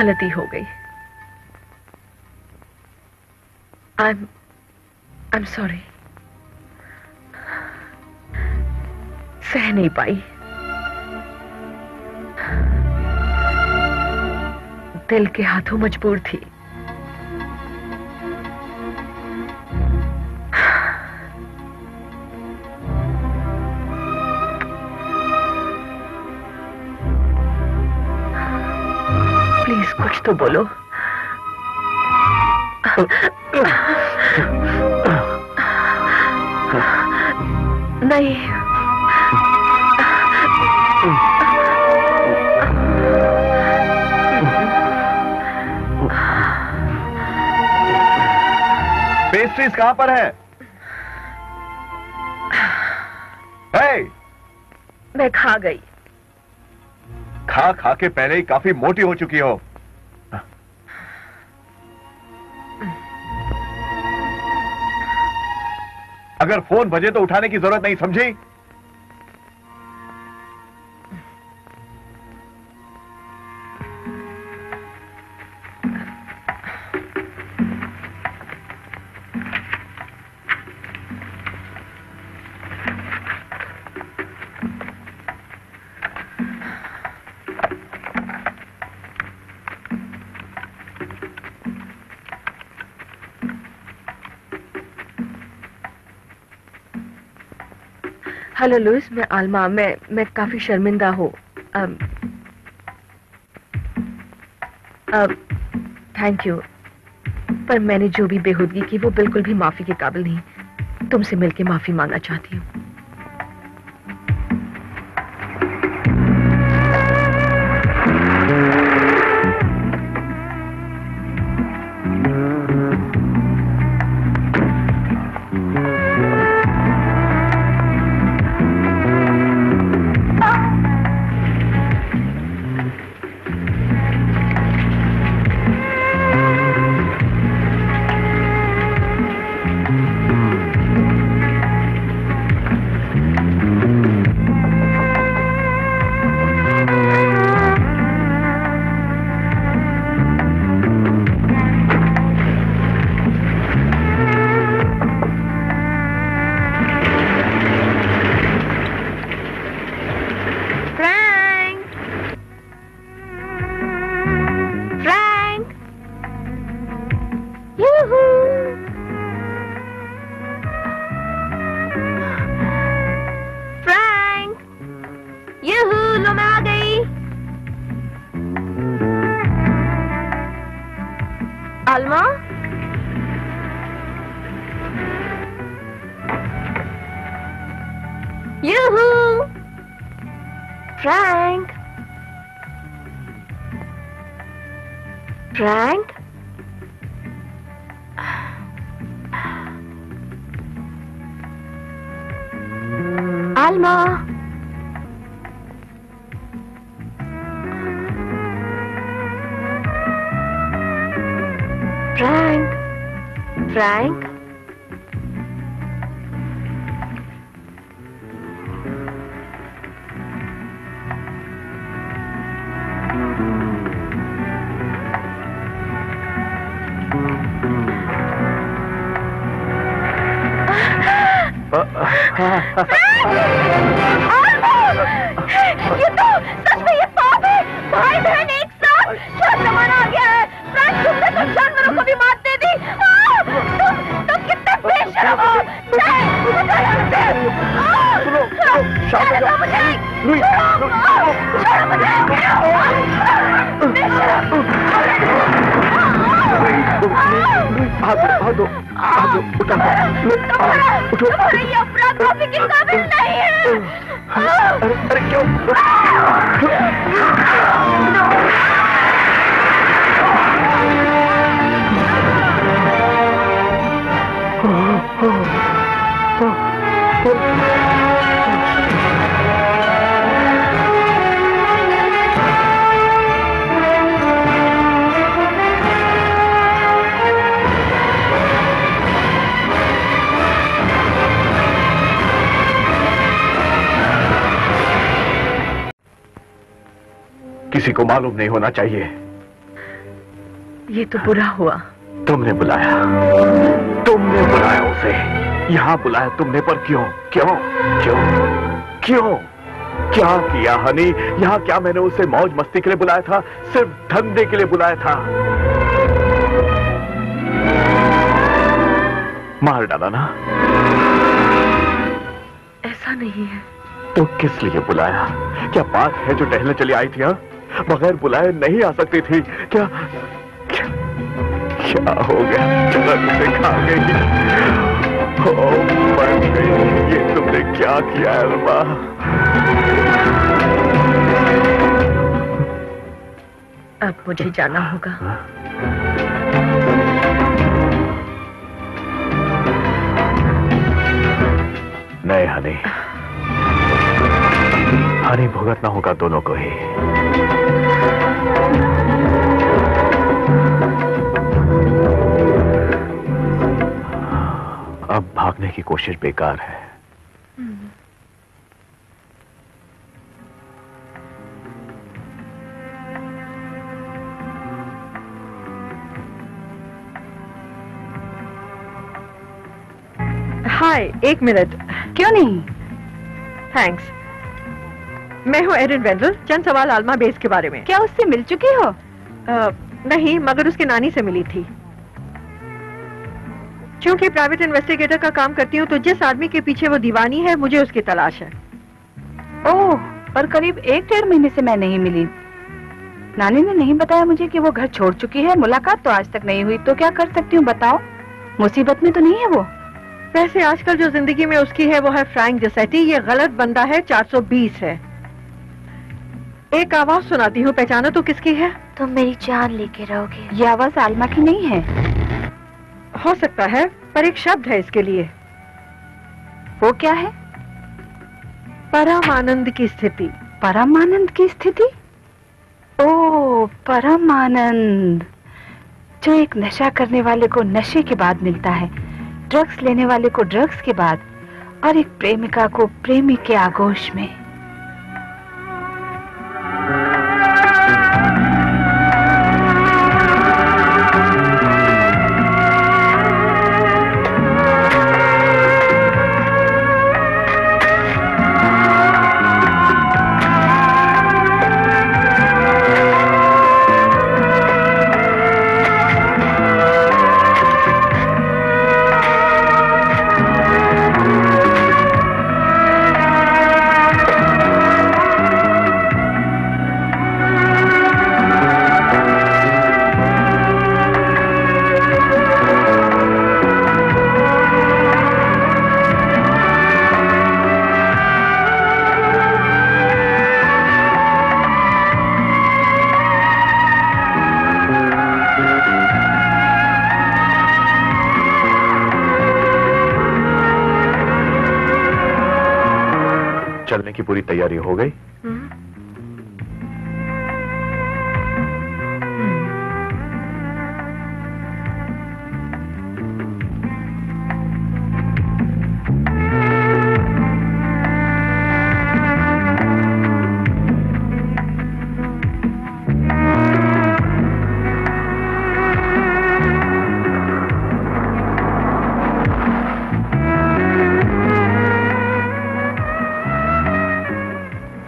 गलती हो गई। I'm sorry। सह नहीं पाई। दिल के हाथों मजबूर थी। प्लीज कुछ तो बोलो। नहीं।
पेस्ट्रीज कहां पर है? hey!
मैं खा गई।
खा खा के पहले ही काफी मोटी हो चुकी हो। अगर फोन बजे तो उठाने की जरूरत नहीं, समझी?
हेलो लुइस, मैं आलमा। मैं काफी शर्मिंदा हूँ। थैंक यू, पर मैंने जो भी बेहूदगी की वो बिल्कुल भी माफी के काबिल नहीं। तुमसे मिलके माफी मांगना चाहती हूँ।
यूहू! फ्रैंक! फ्रैंक! आल्मा! फ्रैंक! फ्रैंक!
ये तो सच में ये पाप है। भाई बहन एक साथ, क्या जमाना आ गया है। फ्रैंक, तुमने तो जानवरों को भी मात दे दी। तुम कितने बेशर्म हो। छोड़ो मुझे। तुम्हारा ये अपराध माफी के काबिल नहीं है।
अरे क्यों? किसी को मालूम नहीं होना चाहिए।
ये तो बुरा हुआ।
तुमने बुलाया उसे। यहाँ बुलाया तुमने, पर क्यों क्यों क्यों क्यों? क्या किया हनी? यहाँ क्या मैंने उसे मौज मस्ती के लिए बुलाया था? सिर्फ धंधे के लिए बुलाया था। मार डाला ना?
ऐसा नहीं है।
तो किस लिए बुलाया? क्या बात है जो टहलने चली आई थी? बगैर बुलाए नहीं आ सकती थी क्या? क्या हो गया? जलन से खा गई। मर गई। ये तुमने क्या किया अल्मा?
अब मुझे जाना होगा।
नहीं हनी, हनी भुगतना होगा दोनों को ही। अब भागने की कोशिश बेकार है।
हाय, एक मिनट।
क्यों नहीं?
थैंक्स। मैं हूँ एरिन वेंडल। चंद सवाल आल्मा बेस के बारे में।
क्या उससे मिल चुकी हो?
नहीं, मगर उसके नानी से मिली थी। क्योंकि प्राइवेट इन्वेस्टिगेटर का काम करती हूँ, तो जिस आदमी के पीछे वो दीवानी है, मुझे उसकी तलाश है।
ओह, पर करीब 1-1.5 महीने से मैं नहीं मिली। नानी ने नहीं बताया मुझे कि वो घर छोड़ चुकी है। मुलाकात तो आज तक नहीं हुई। तो क्या कर सकती हूँ बताओ? मुसीबत में तो नहीं है वो?
वैसे आजकल जो जिंदगी में उसकी है वो है फ्रैंक जसेटी। ये गलत बंदा है। 420 है। एक आवाज सुनाती हूँ, पहचानो तो किसकी है?
तुम मेरी जान लेके रहोगे।
ये आवाज आल्मा की नहीं है।
हो सकता है, पर एक शब्द है इसके लिए।
वो क्या है?
परमानंद की स्थिति।
परमानंद की स्थिति? ओह, परमानंद, जो एक नशा करने वाले को नशे के बाद मिलता है, ड्रग्स लेने वाले को ड्रग्स के बाद, और एक प्रेमिका को प्रेमी के आगोश में।
चलने की पूरी तैयारी हो गई?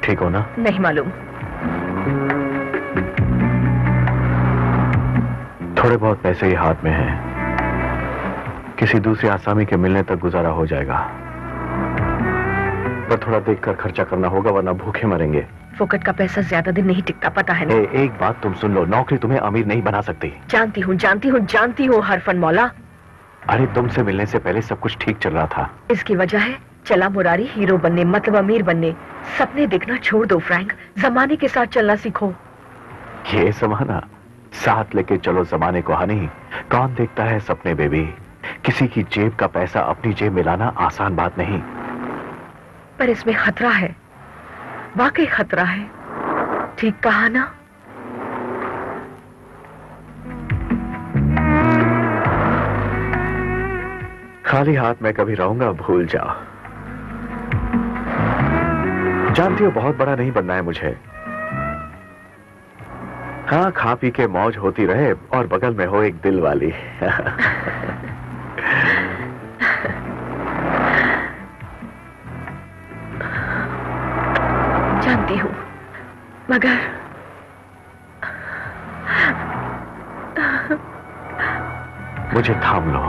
ठीक हो ना?
नहीं मालूम।
थोड़े बहुत पैसे ही हाथ में हैं। किसी दूसरे आसामी के मिलने तक गुजारा हो जाएगा, पर थोड़ा देखकर खर्चा करना होगा वरना भूखे मरेंगे।
फोकट का पैसा ज्यादा दिन नहीं टिकता, पता है ना?
एक बात तुम सुन लो, नौकरी तुम्हें अमीर नहीं बना सकती।
जानती हूँ जानती हूँ जानती हूँ हरफन मौला।
अरे तुमसे मिलने से पहले सब कुछ ठीक चल रहा था।
इसकी वजह है चला मुरारी हीरो बनने, मतलब अमीर बनने। सपने देखना छोड़ दो फ्रैंक, जमाने के साथ चलना सीखो।
ये जमाना साथ लेके चलो जमाने को हनी। कौन देखता है सपने बेबी? किसी की जेब का पैसा अपनी जेब में लाना आसान बात नहीं।
पर इसमें खतरा है, वाकई खतरा है। ठीक कहा ना?
खाली हाथ में कभी रहूंगा भूल जाओ। जानती हो बहुत बड़ा नहीं बनना है मुझे। हाँ, खा पी के मौज होती रहे और बगल में हो एक दिल वाली।
जानती हूँ, मगर
मुझे थाम लो।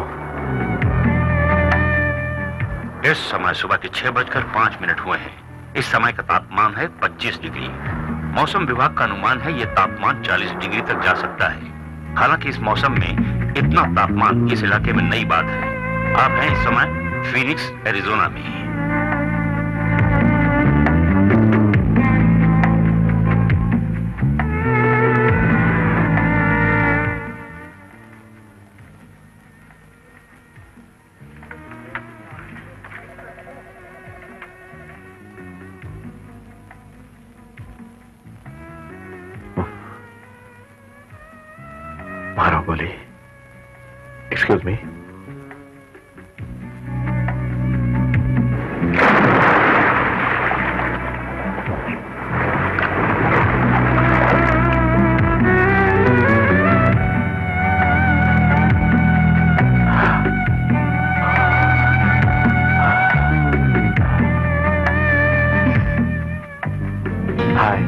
इस समय सुबह के 6:05 हुए हैं। इस समय का तापमान है 25 डिग्री। मौसम विभाग का अनुमान है ये तापमान 40 डिग्री तक जा सकता है। हालांकि इस मौसम में इतना तापमान इस इलाके में नई बात है। आप हैं इस समय फीनिक्स, एरिजोना में।
मारो गोली। Excuse me. हाय।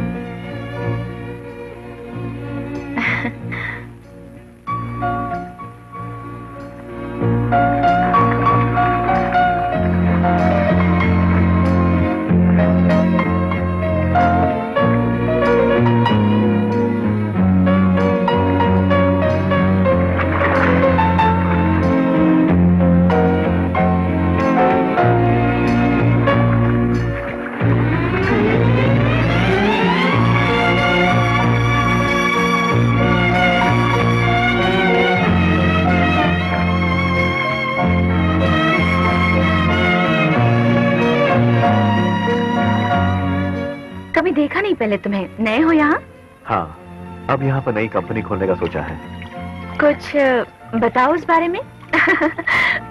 कभी देखा नहीं पहले तुम्हें। नए हो यहाँ?
हाँ, अब यहाँ पर नई कंपनी खोलने का सोचा है।
कुछ बताओ उस बारे में।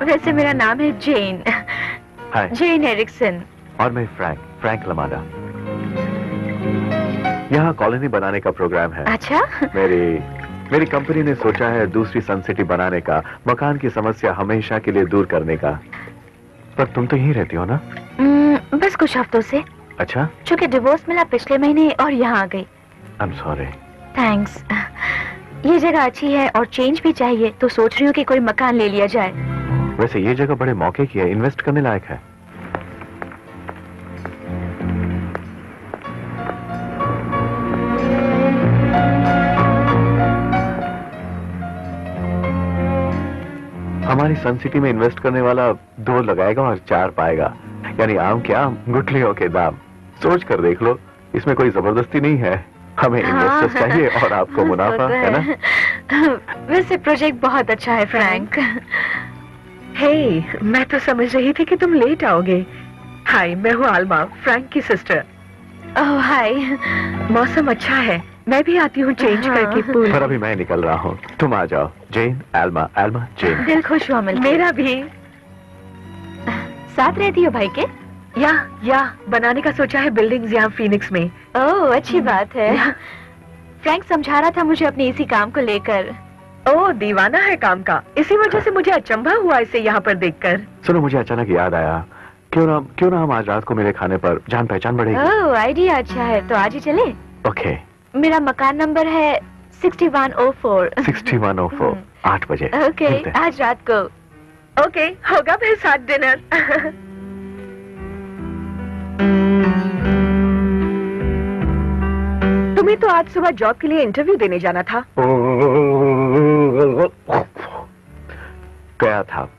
वैसे मेरा नाम है जेन।
हाय।
जेन एरिक्सन।
और मैं फ्रैंक लमाडा। यहाँ कॉलोनी बनाने का प्रोग्राम है।
अच्छा।
मेरी कंपनी ने सोचा है दूसरी सन सिटी बनाने का, मकान की समस्या हमेशा के लिए दूर करने का। पर तुम तो यहीं रहती हो ना?
बस कुछ हफ्तों से।
अच्छा।
चूंकि डिवोर्स मिला पिछले महीने और यहाँ आ गई।
आई एम सॉरी।
थैंक्स। ये जगह अच्छी है और चेंज भी चाहिए, तो सोच रही हूँ कि कोई मकान ले लिया जाए।
वैसे ये जगह बड़े मौके की है, इन्वेस्ट करने लायक है। हमारी सन सिटी में इन्वेस्ट करने वाला 2 लगाएगा और 4 पाएगा। यानी आम के आम, गुठलियों के दाम। सोच कर देख लो, इसमें कोई जबरदस्ती नहीं है। हमें इन्वेस्टर्स चाहिए और आपको मुनाफा, है ना?
वैसे प्रोजेक्ट बहुत अच्छा है फ्रैंक।
हे, मैं तो समझ रही थी कि तुम लेट आओगे। हाय, मैं हूँ आलमा, फ्रैंक की सिस्टर।
ओह हाय।
मौसम अच्छा है, मैं भी आती हूँ चेंज करके पूल।
पर अभी मैं निकल रहा हूँ, तुम आ जाओ। जेन, एल्मा, एल्मा, जेन।
दिल खुश हुआ मिलकर।
मेरा भी।
साथ रहती हो भाई के?
या बनाने का सोचा है बिल्डिंग्स यहाँ फीनिक्स में।
ओह अच्छी बात है। फ्रैंक समझा रहा था मुझे अपने इसी काम को लेकर।
ओह दीवाना है काम का, इसी वजह से मुझे अचंभा हुआ इसे यहाँ पर देखकर।
सुनो, मुझे अचानक याद आया, क्यों ना हम आज रात को मेरे खाने पर जान पहचान बढ़ेगी।
ओह आइडिया अच्छा है, तो आज ही चले।
ओके।
मेरा मकान नंबर है 6104।
6104, 8 बजे।
ओके, आज रात को।
ओके, होगा फिर साथ डिनर। तुम्हें तो आज सुबह जॉब के लिए इंटरव्यू देने जाना था।
गया था।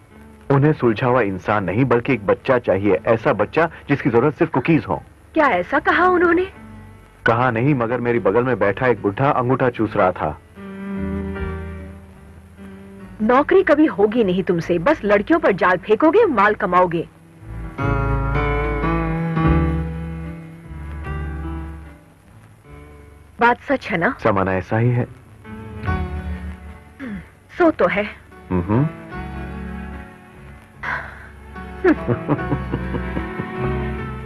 उन्हें सुलझा हुआ इंसान नहीं, बल्कि एक बच्चा चाहिए, ऐसा बच्चा जिसकी जरूरत सिर्फ कुकीज हो।
क्या ऐसा कहा उन्होंने?
कहा नहीं, मगर मेरी बगल में बैठा एक बुढ़ा अंगूठा चूस रहा था।
नौकरी कभी होगी नहीं तुमसे, बस लड़कियों पर जाल फेंकोगे, माल कमाओगे। बात सच है ना?
जमाना ऐसा ही है।
सो तो है।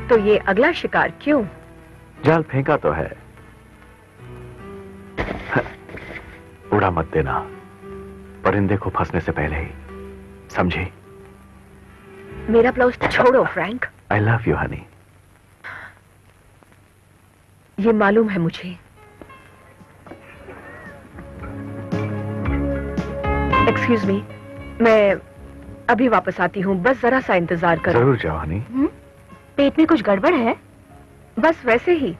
तो ये अगला शिकार क्यों?
जाल फेंका तो है, उड़ा मत देना, परिंदे को फंसने से पहले ही, समझी?
मेरा ब्लाउज छोड़ो Frank.
I love you Honey.
ये मालूम है मुझे। एक्सक्यूज मी, मैं अभी वापस आती हूँ, बस जरा सा इंतजार करो।
जरूर जाओ हनी।
पेट में कुछ गड़बड़ है?
बस वैसे ही,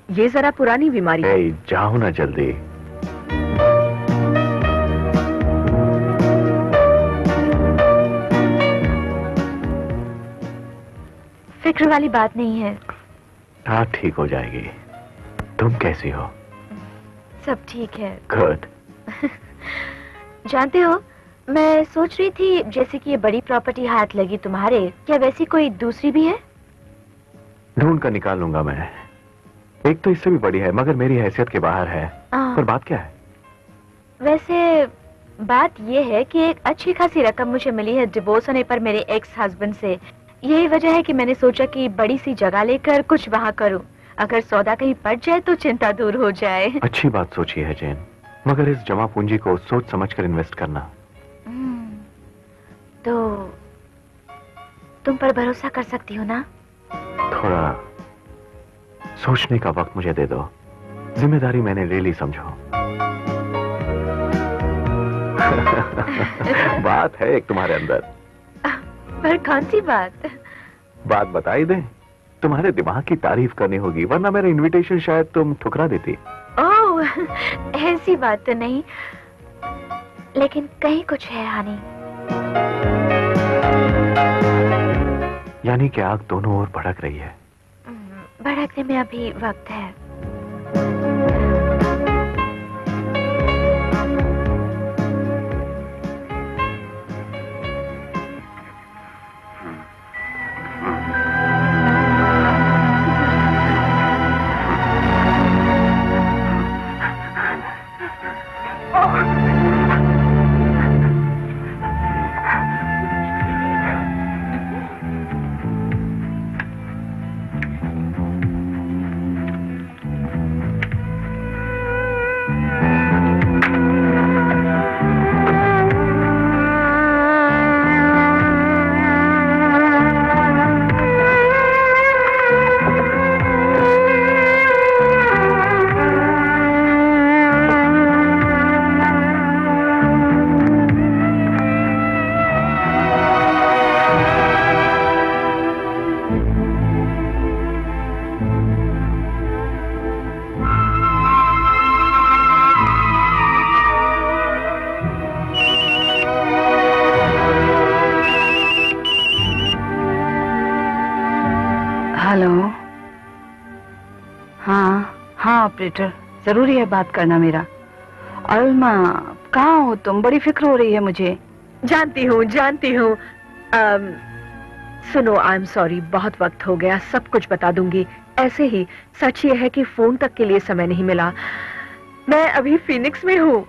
ये जरा पुरानी बीमारी है।
जाओ ना जल्दी।
फिक्र वाली बात नहीं है।
हाँ ठीक हो जाएगी। तुम कैसी हो?
सब ठीक है।
गुड।
जानते हो, मैं सोच रही थी जैसे कि ये बड़ी प्रॉपर्टी हाथ लगी तुम्हारे, क्या वैसी कोई दूसरी भी है?
ढूंढ कर निकाल लूंगा मैं। एक तो इससे भी बड़ी है, मगर मेरी हैसियत के बाहर है। पर बात क्या है?
वैसे बात ये है कि एक अच्छी खासी रकम मुझे मिली है डिवोर्स होने पर मेरे एक्स हस्बैंड से। यही वजह है कि मैंने सोचा कि बड़ी सी जगह लेकर कुछ वहाँ करूं। अगर सौदा कहीं पड़ जाए तो चिंता दूर हो जाए।
अच्छी बात सोची है जैन, मगर इस जमा पूंजी को सोच समझकर इन्वेस्ट करना।
तो तुम पर भरोसा कर सकती हो ना?
थोड़ा सोचने का वक्त मुझे दे दो। जिम्मेदारी मैंने ले ली, समझो। बात है एक तुम्हारे अंदर।
पर कौन सी बात?
बात बता ही दे। तुम्हारे दिमाग की तारीफ करनी होगी, वरना मेरा इनविटेशन शायद तुम ठुकरा देती।
ओह, ऐसी बात तो नहीं, लेकिन कहीं कुछ है हानि।
यानी कि आग दोनों ओर भड़क रही है।
भड़कने में अभी वक्त है।
ऑपरेटर, जरूरी है बात करना मेरा। अल्मा, कहाँ हो तुम? बड़ी फिक्र हो रही है मुझे।
जानती हूँ। सुनो, आई एम सॉरी, बहुत वक्त हो गया, सब कुछ बता दूंगी। ऐसे ही सच ये है कि फोन तक के लिए समय नहीं मिला। मैं अभी फीनिक्स में हूँ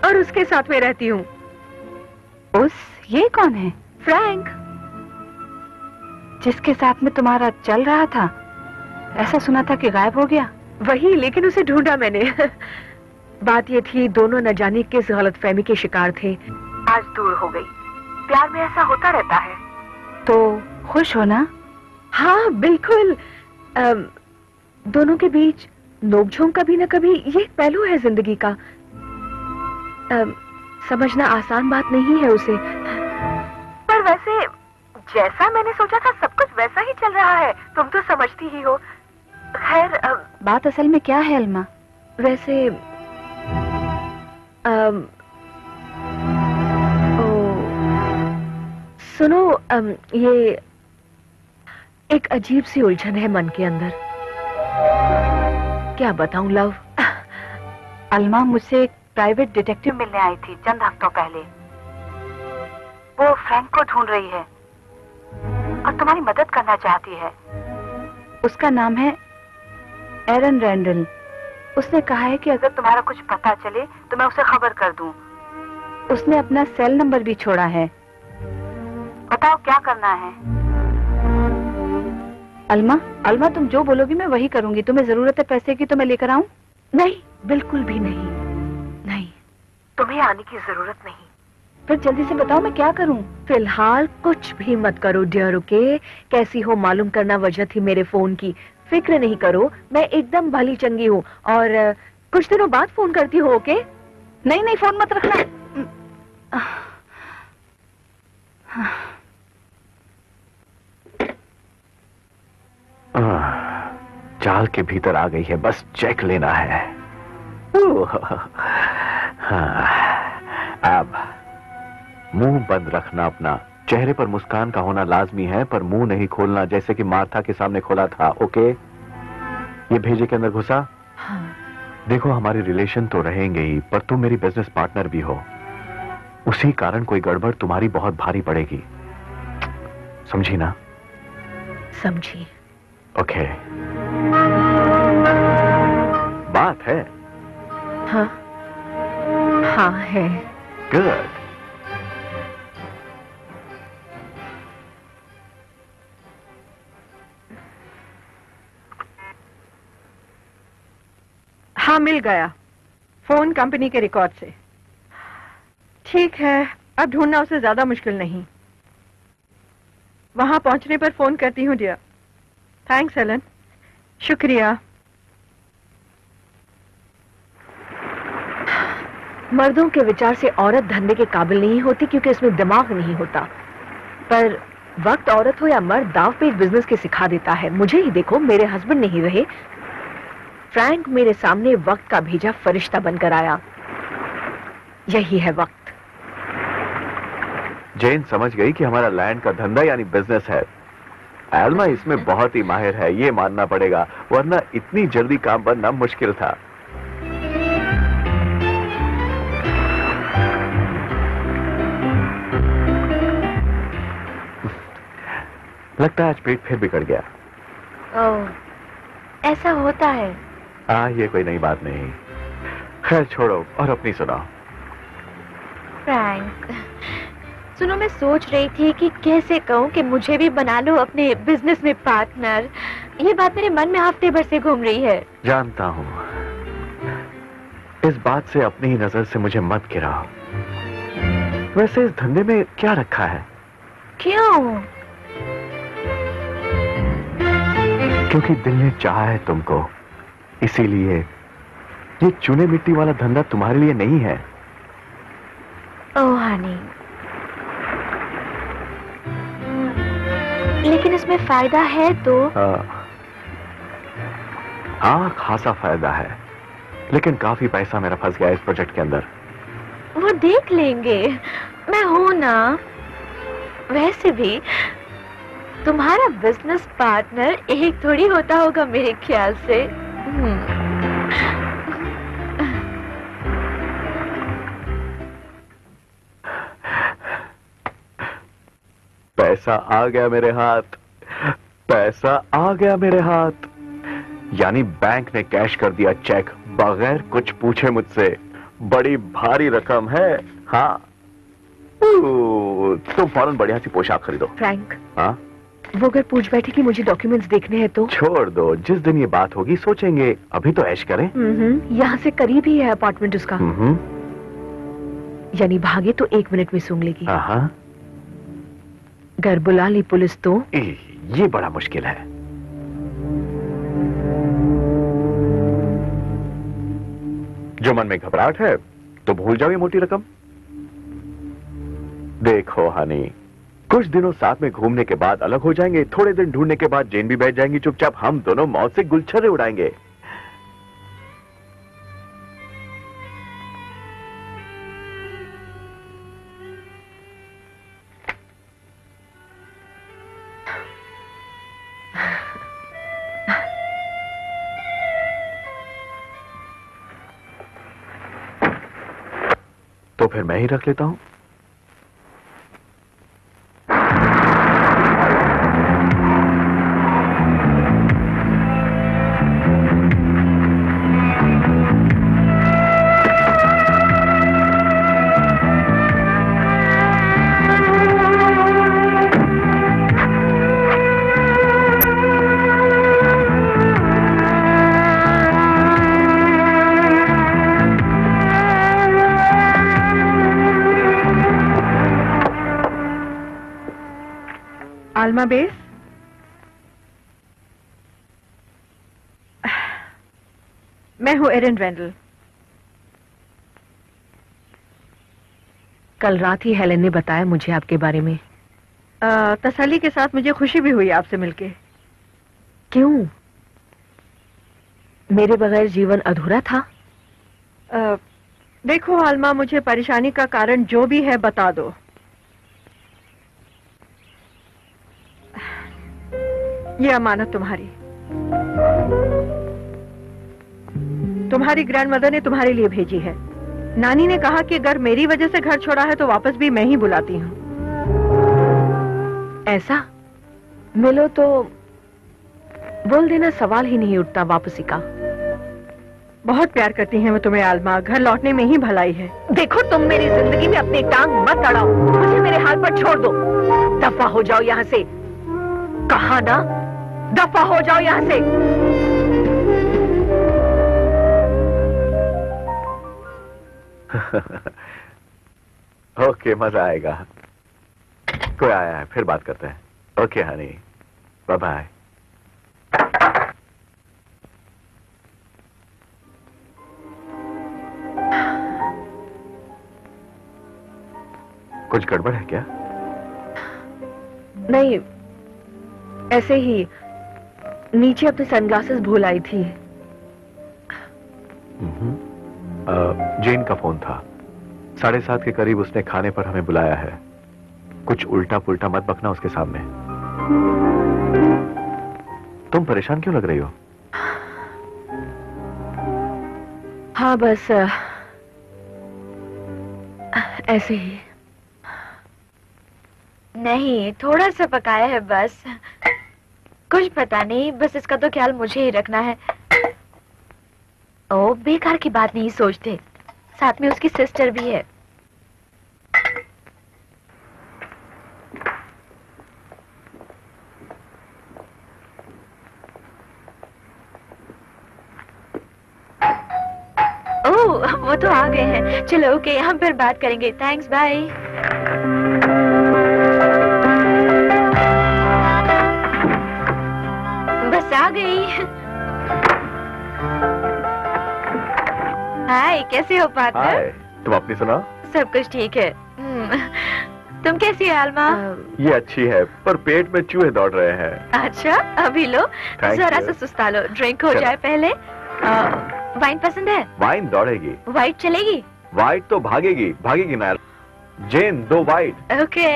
और उसके साथ में रहती हूँ।
ये कौन है?
फ्रैंक।
जिसके साथ में तुम्हारा चल रहा था? ऐसा सुना था कि गायब हो गया।
वही, लेकिन उसे ढूंढा मैंने। बात ये थी, दोनों न जाने किस गलतफहमी के शिकार थे। आज दूर हो गई। प्यार में ऐसा होता रहता है।
तो खुश हो ना?
हाँ बिल्कुल। दोनों के बीच नोकझोंक कभी न कभी ये एक पहलू है जिंदगी का। समझना आसान बात नहीं है उसे, पर वैसे जैसा मैंने सोचा था सब कुछ वैसा ही चल रहा है। तुम तो समझती ही हो। खैर,
बात असल में क्या है अल्मा?
वैसे सुनो, ये एक अजीब सी उलझन है मन के अंदर। क्या बताऊं लव?
अल्मा, मुझसे एक प्राइवेट डिटेक्टिव मिलने आई थी चंद हफ्तों पहले। वो फ्रैंक को ढूंढ रही है और तुम्हारी मदद करना चाहती है। उसका नाम है एरन रैंडल। उसने कहा है कि अगर तुम्हारा कुछ पता चले तो मैं उसे खबर कर दूं। उसने अपना सेल नंबर भी छोड़ा है। बताओ क्या करना है? अल्मा, तुम जो बोलोगी मैं वही करूंगी। तुम्हें जरूरत है पैसे की तो मैं लेकर आऊं?
नहीं, बिल्कुल भी नहीं। नहीं, तुम्हें आने की जरूरत नहीं।
फिर जल्दी से बताओ मैं क्या करूं?
फिलहाल कुछ भी मत करो डियर, ओके? कैसी हो मालूम करना वजह थी मेरे फोन की। फिक्र नहीं करो, मैं एकदम भली चंगी हूँ और कुछ दिनों बाद फोन करती हूँ, ओके?
नहीं, फोन मत रखना।
जाल के भीतर आ गई है, बस चेक लेना है। अब मुंह बंद रखना अपना। चेहरे पर मुस्कान का होना लाजमी है, पर मुंह नहीं खोलना जैसे कि मार्था के सामने खोला था, ओके? ये भेजे के अंदर घुसा?
हाँ।
देखो, हमारी रिलेशन तो रहेंगे ही, पर तुम मेरी बिजनेस पार्टनर भी हो। उसी कारण कोई गड़बड़ तुम्हारी बहुत भारी पड़ेगी, समझी ना?
समझी।
ओके। बात है?
हाँ, हाँ है।
गुड।
हाँ, मिल गया फोन कंपनी के रिकॉर्ड से। ठीक है, अब ढूंढना उसे ज्यादा मुश्किल नहीं। वहां पहुंचने पर फोन करती हूँ डियर। Thanks Elon. शुक्रिया। मर्दों के विचार से औरत धंधे के काबिल नहीं होती क्योंकि उसमें दिमाग नहीं होता, पर वक्त औरत हो या मर्द दाव पे बिजनेस के सिखा देता है। मुझे ही देखो, मेरे हस्बैंड नहीं रहे, फ्रैंक मेरे सामने वक्त का भेजा फरिश्ता बनकर आया। यही है वक्त।
जेन समझ गई कि हमारा लैंड का धंधा यानी बिजनेस है। एल्मा इसमें बहुत ही माहिर है, ये मानना पड़ेगा, वरना इतनी जल्दी काम बनना मुश्किल था। लगता है आज पेट फिर बिगड़ गया।
ओह, ऐसा होता है।
ये कोई नई बात नहीं। खैर छोड़ो और अपनी सुनाओ।
फ्रैंक, सुनो, मैं सोच रही थी कि कैसे कहूँ कि मुझे भी बना लो अपने बिजनेस में पार्टनर। ये बात मेरे मन में हफ्ते भर से घूम रही है।
जानता हूँ, इस बात से अपनी ही नजर से मुझे मत गिराओ। वैसे इस धंधे में क्या रखा है?
क्यों?
क्योंकि दिल ने चाहा है तुमको, इसीलिए ये चुने मिट्टी वाला धंधा तुम्हारे लिए नहीं है।
ओह हनी, लेकिन इसमें फायदा है तो?
हाँ, खासा फायदा है, लेकिन काफी पैसा मेरा फंस गया इस प्रोजेक्ट के अंदर।
वो देख लेंगे, मैं हूं ना। वैसे भी तुम्हारा बिजनेस पार्टनर एक थोड़ी होता होगा मेरे ख्याल से।
पैसा पैसा आ गया मेरे हाथ, पैसा आ गया मेरे हाथ। यानी बैंक ने कैश कर दिया चेक बगैर कुछ पूछे मुझसे। बड़ी भारी रकम है। हाँ, तुम फौरन बढ़िया सी पोशाक खरीदो।
फ्रैंक,
हाँ,
वो अगर पूछ बैठे कि मुझे डॉक्यूमेंट्स देखने हैं तो?
छोड़ दो, जिस दिन ये बात होगी सोचेंगे, अभी तो ऐश करें।
यहाँ से करीब ही है अपार्टमेंट उसका। यानी भागे तो 1 मिनट में सूंघ लेगी।
हाँ,
घर बुला ली पुलिस तो?
ये बड़ा मुश्किल है। जो मन में घबराहट है तो भूल जाओ ये मोटी रकम। देखो हनी, कुछ दिनों साथ में घूमने के बाद अलग हो जाएंगे, थोड़े दिन ढूंढने के बाद जेन भी बैठ जाएंगी चुपचाप। हम दोनों मौत से गुलछर्रे उड़ाएंगे। तो फिर मैं ही रख लेता हूं।
आलमा बेस, मैं हूं एरिन रेंडल। कल रात ही हेलेन ने बताया मुझे आपके बारे में। तसल्ली के साथ मुझे खुशी भी हुई आपसे मिलके। क्यों? मेरे बगैर जीवन अधूरा था? देखो आलमा, मुझे परेशानी का कारण जो भी है बता दो। ये अमानत तुम्हारी। तुम्हारी ग्रैंडमदर ने तुम्हारे लिए भेजी है। नानी ने कहा कि अगर मेरी वजह से घर छोड़ा है तो वापस भी मैं ही बुलाती हूँ। ऐसा? मिलो तो बोल देना, सवाल ही नहीं उठता वापसी का। बहुत प्यार करती हैं वो तुम्हें आलमा, घर लौटने में ही भलाई है। देखो, तुम मेरी जिंदगी में अपनी टांग मत अड़ाओ, मुझे मेरे हाल पर छोड़ दो। दफा हो जाओ यहाँ से। कहा ना, दफा हो जाओ यहाँ से।
ओके, मजा आएगा। कोई आया है, फिर बात करते हैं। Okay honey, bye bye. कुछ गड़बड़ है क्या?
नहीं, ऐसे ही नीचे अपने सनग्लासेस भूल आई थी।
जेन का फोन था। 7:30 के करीब उसने खाने पर हमें बुलाया है। कुछ उल्टा पुल्टा मत बकना उसके सामने। तुम परेशान क्यों लग रही हो?
हाँ, बस ऐसे ही।
नहीं, थोड़ा सा पकाया है बस। कुछ पता नहीं, बस इसका तो ख्याल मुझे ही रखना है। ओ, बेकार की बात नहीं सोचते, साथ में उसकी सिस्टर भी है। ओह, वो तो आ गए हैं। चलो ओके, हम फिर बात करेंगे। Thanks, bye. बस आ गई। हाय, कैसे हो पार्टनर?
हाय, तुम अपनी सुनाओ।
सब कुछ ठीक है। तुम कैसी है आलमा?
ये अच्छी है, पर पेट में चूहे दौड़ रहे हैं।
अच्छा, अभी लो,
Thank
जरा
you.
सा सुस्ता लो, ड्रिंक हो
चलो।
जाए पहले। वाइन पसंद है?
वाइन दौड़ेगी,
वाइट चलेगी?
वाइट तो भागेगी, भागेगी ना। जेन, 2 वाइट।
ओके।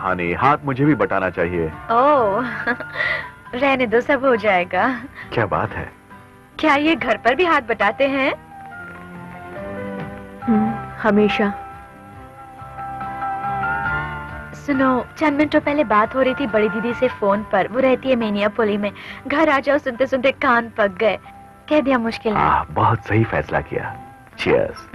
हनी, हाथ मुझे भी बटाना चाहिए।
ओह, रहने दो, सब हो जाएगा।
क्या बात है?
क्या ये घर पर भी हाथ बटाते हैं?
हमेशा।
सुनो, चंद मिनटों पहले बात हो रही थी बड़ी दीदी से फोन पर। वो रहती है मेनियापोली में। घर आ जाओ सुनते सुनते कान पक गए। कह दिया मुश्किल है।
बहुत सही फैसला किया। चीयर्स।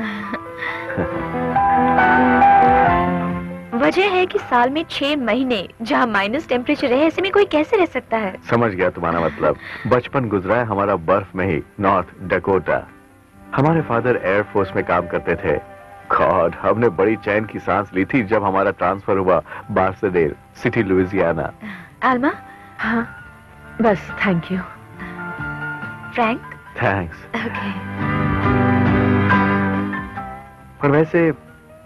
वजह है कि साल में 6 महीने जहाँ माइनस टेम्परेचर है, ऐसे में कोई कैसे रह सकता है?
समझ गया तुम्हारा मतलब। बचपन गुजरा है हमारा बर्फ में ही, नॉर्थ डकोटा। हमारे फादर एयरफोर्स में काम करते थे। गॉड, हमने बड़ी चैन की सांस ली थी जब हमारा ट्रांसफर हुआ बार्सडेल, सिटी लुइसियाना।
आल्मा?
हाँ, बस thank you.
Frank?
Thanks.
Okay.
पर वैसे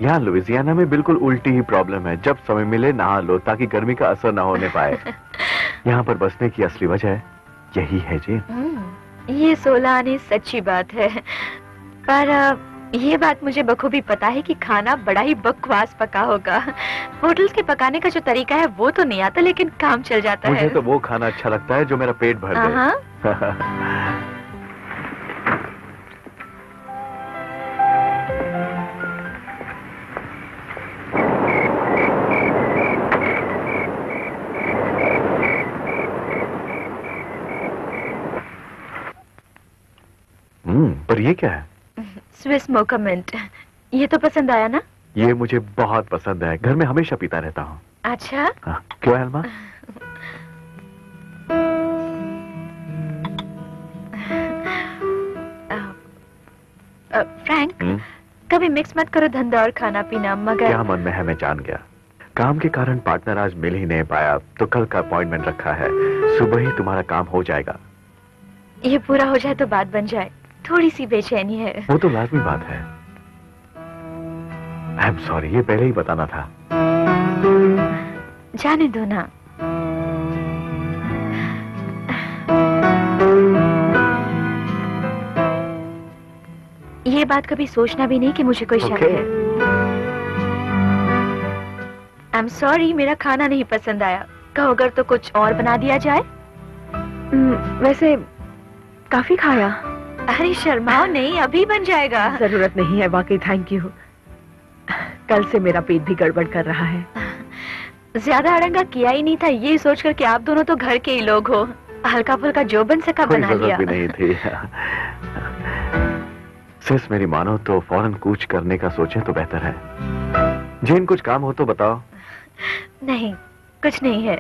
यहाँ लुइसियाना में बिल्कुल उल्टी ही प्रॉब्लम है। जब समय मिले नहा लो ताकि गर्मी का असर न होने पाए। यहाँ पर बसने की असली वजह यही है जी।
ये 16 आने सच्ची बात है। पर ये बात मुझे बखूबी पता है कि खाना बड़ा ही बकवास पका होगा। होटल्स के पकाने का जो तरीका है वो तो नहीं आता, लेकिन काम चल जाता है।
मुझे तो वो खाना अच्छा लगता है जो मेरा पेट भर दे। पर ये क्या है?
स्विस मोका मिंट। ये तो पसंद आया ना?
ये मुझे बहुत पसंद है, घर में हमेशा पीता रहता हूँ।
अच्छा?
हाँ, क्यों एल्मा?
फ्रैंक, कभी मिक्स मत करो धंधा और खाना पीना। मगर
क्या मन में है मैं जान गया। काम के कारण पार्टनर आज मिल ही नहीं पाया, तो कल का अपॉइंटमेंट रखा है। सुबह ही तुम्हारा काम हो जाएगा।
ये पूरा हो जाए तो बात बन जाए। थोड़ी सी बेचैनी है।
वो तो लाजमी बात है। आई एम सॉरी, ये पहले ही बताना था।
जाने दो ना। ये बात कभी सोचना भी नहीं कि मुझे कोई शक है। आई एम सॉरी, मेरा खाना नहीं पसंद आया। कहो अगर तो कुछ और बना दिया जाए।
वैसे काफी खाया।
अरे शर्माओ नहीं, अभी बन जाएगा।
जरूरत नहीं है, वाकई थैंक यू। कल से मेरा पेट भी गड़बड़ कर रहा है।
ज्यादा अड़ंगा किया ही नहीं था, ये सोचकर कि आप दोनों तो घर के ही लोग हो। हल्का फुल्का जो बन सका बना लिया।
भी नहीं थी। सिर्फ मेरी मानो तो फौरन कूच करने का सोचे तो बेहतर है। जिन कुछ काम हो तो बताओ।
नहीं, कुछ नहीं है।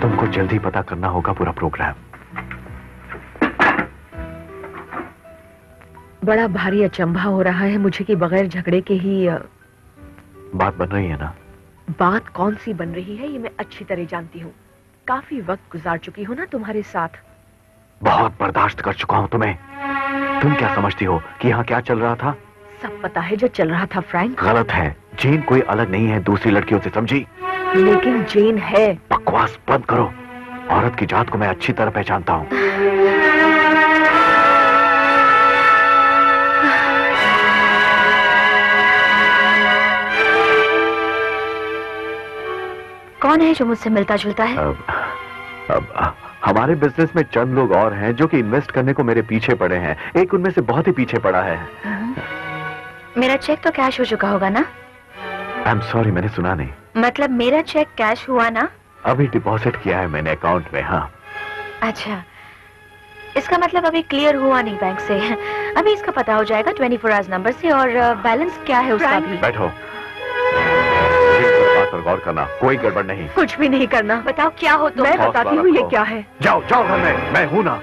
तुमको जल्दी पता करना होगा पूरा प्रोग्राम।
बड़ा भारी अचंभा हो रहा है मुझे कि बगैर झगड़े के ही
बात बन रही है ना?
बात कौन सी बन रही है ये मैं अच्छी तरह जानती हूँ। काफी वक्त गुजार चुकी हूँ ना तुम्हारे साथ।
बहुत बर्दाश्त कर चुका हूँ तुम्हें। तुम क्या समझती हो कि यहाँ क्या चल रहा था?
सब पता है जो चल रहा था फ्रैंक।
गलत है। जेन कोई अलग नहीं है दूसरी लड़कियों से, समझी?
लेकिन जेन है।
बकवास बंद करो। औरत की जात को मैं अच्छी तरह पहचानता हूँ।
कौन है जो मुझसे मिलता जुलता है?
अब हमारे बिजनेस में चंद लोग और हैं जो कि इन्वेस्ट करने को मेरे पीछे पड़े हैं। एक उनमें से बहुत ही पीछे पड़ा है।
मेरा चेक तो कैश हो चुका होगा ना?
आई एम सॉरी, मैंने सुना नहीं।
मतलब मेरा चेक कैश हुआ ना?
अभी डिपॉजिट किया है मैंने अकाउंट में। हाँ।
अच्छा, इसका मतलब अभी क्लियर हुआ नहीं बैंक से। अभी इसका पता हो जाएगा 24 आवर्स नंबर से। और बैलेंस क्या है उसका भी।
बैठो, बात पर गौर करना, कोई गड़बड़ नहीं।
कुछ भी नहीं करना।
बताओ क्या हो तो।
मैं बताती हूँ ये क्या है।
जाओ जाओ घर में, मैं हूं ना।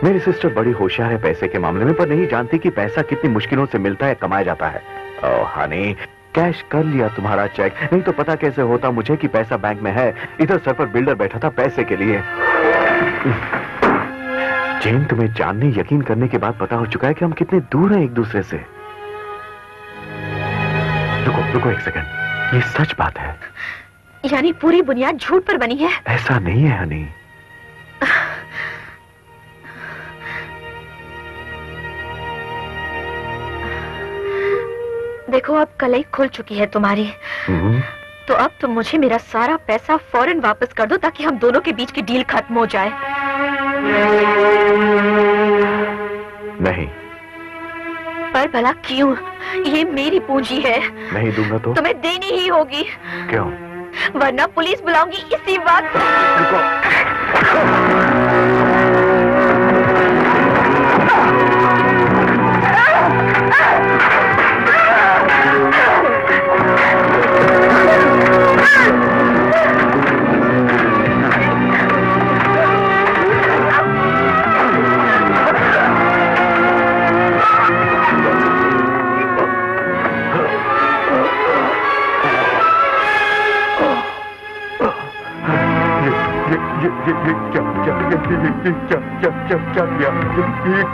मेरी सिस्टर बड़ी होशियार है पैसे के मामले में, पर नहीं जानती कि पैसा कितनी मुश्किलों से मिलता है, कमाया जाता है। ओह हनी, कैश कर लिया तुम्हारा चेक, नहीं तो पता कैसे होता मुझे कि पैसा बैंक में है। इधर सर पर बिल्डर बैठा था पैसे के लिए। जेन, तुम्हें जानने यकीन करने के बाद पता हो चुका है कि हम कितने दूर हैं एक दूसरे से। रुको रुको एक सेकंड, ये सच बात है?
यानी पूरी बुनियाद झूठ पर बनी है?
ऐसा नहीं है हनी।
देखो अब कलई खुल चुकी है तुम्हारी, तो अब तुम मुझे मेरा सारा पैसा फौरन वापस कर दो ताकि हम दोनों के बीच की डील खत्म हो जाए।
नहीं।
पर भला क्यों? ये मेरी पूंजी है।
नहीं दूंगा तो?
तुम्हें देनी ही होगी।
क्यों?
वरना पुलिस बुलाऊंगी इसी वक्त।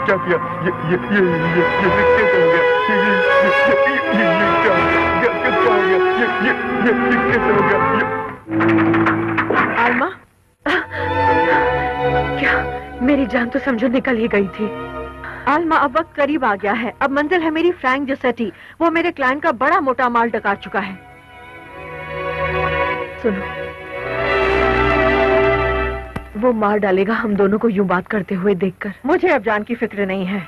क्या किया? ये कैसे हो गया? ये कैसे हो गया?
आलमा, क्या मेरी जान तो समझो निकल ही गई थी। आलमा, अब वक्त करीब आ गया है। अब मंजिल है मेरी फ्रैंक जोसेटी। वो मेरे क्लाइंट का बड़ा मोटा माल डका चुका है। सुनो, वो मार डालेगा हम दोनों को यूं बात करते हुए देखकर। मुझे अब जान की फिक्र नहीं है।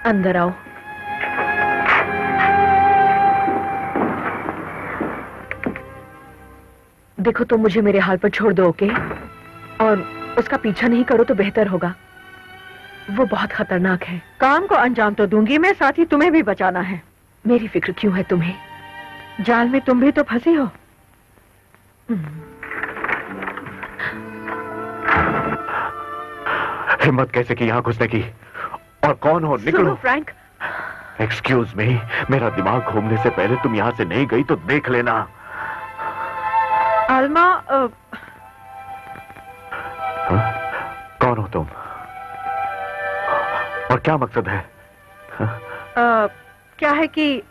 अंदर आओ। देखो, तुम मुझे मेरे हाल पर छोड़ दो, ओके? और उसका पीछा नहीं करो तो बेहतर होगा। वो बहुत खतरनाक है। काम को अंजाम तो दूंगी मैं, साथ ही तुम्हें भी बचाना है। मेरी फिक्र क्यों है तुम्हें? जाल में तुम भी तो फंसी हो।
हिम्मत कैसे की यहाँ घुसने की? और कौन हो? निकलो।
फ्रैंक।
एक्सक्यूज मी, मेरा दिमाग घूमने से पहले तुम यहाँ से नहीं गई तो देख लेना।
आलमा,
कौन हो तुम और क्या मकसद है?
क्या है कि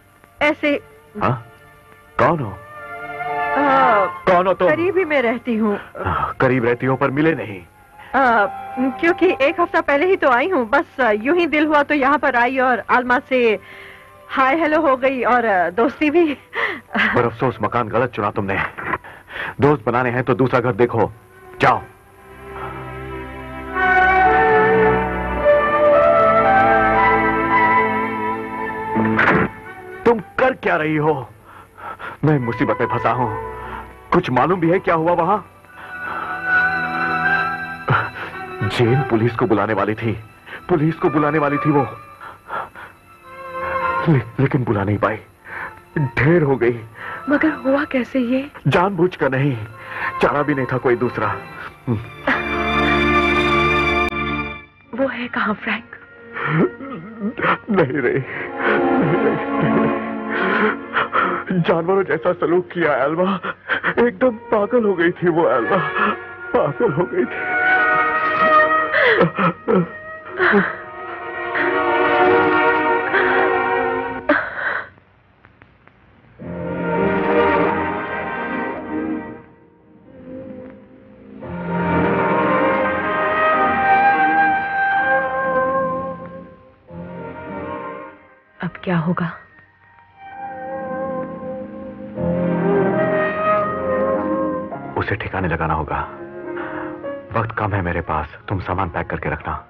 ऐसे।
कौन हो? कौन हो तुम?
करीब ही मैं रहती हूँ।
करीब रहती हो पर मिले नहीं।
क्योंकि एक हफ्ता पहले ही तो आई हूँ। बस यूं ही दिल हुआ तो यहाँ पर आई और आलमा से हाय हेलो हो गई और दोस्ती भी।
पर अफसोस, मकान गलत चुना तुमने। दोस्त बनाने हैं तो दूसरा घर देखो। जाओ। तुम कर क्या रही हो? मैं मुसीबत में फंसा हूं। कुछ मालूम भी है क्या हुआ वहां? जेन पुलिस को बुलाने वाली थी। पुलिस को बुलाने वाली थी वो। लेकिन बुला नहीं पाई। ढेर हो गई।
मगर हुआ कैसे ये?
जानबूझकर नहीं, चारा भी नहीं था कोई दूसरा।
वो है कहाँ फ्रैंक?
नहीं रही। जानवरों जैसा सलूक किया एल्मा। एकदम पागल हो गई थी वो एल्मा, पागल हो गई थी।
अब क्या होगा?
उसे ठिकाने लगाना होगा। वक्त कम है मेरे पास। तुम सामान पैक करके रखना।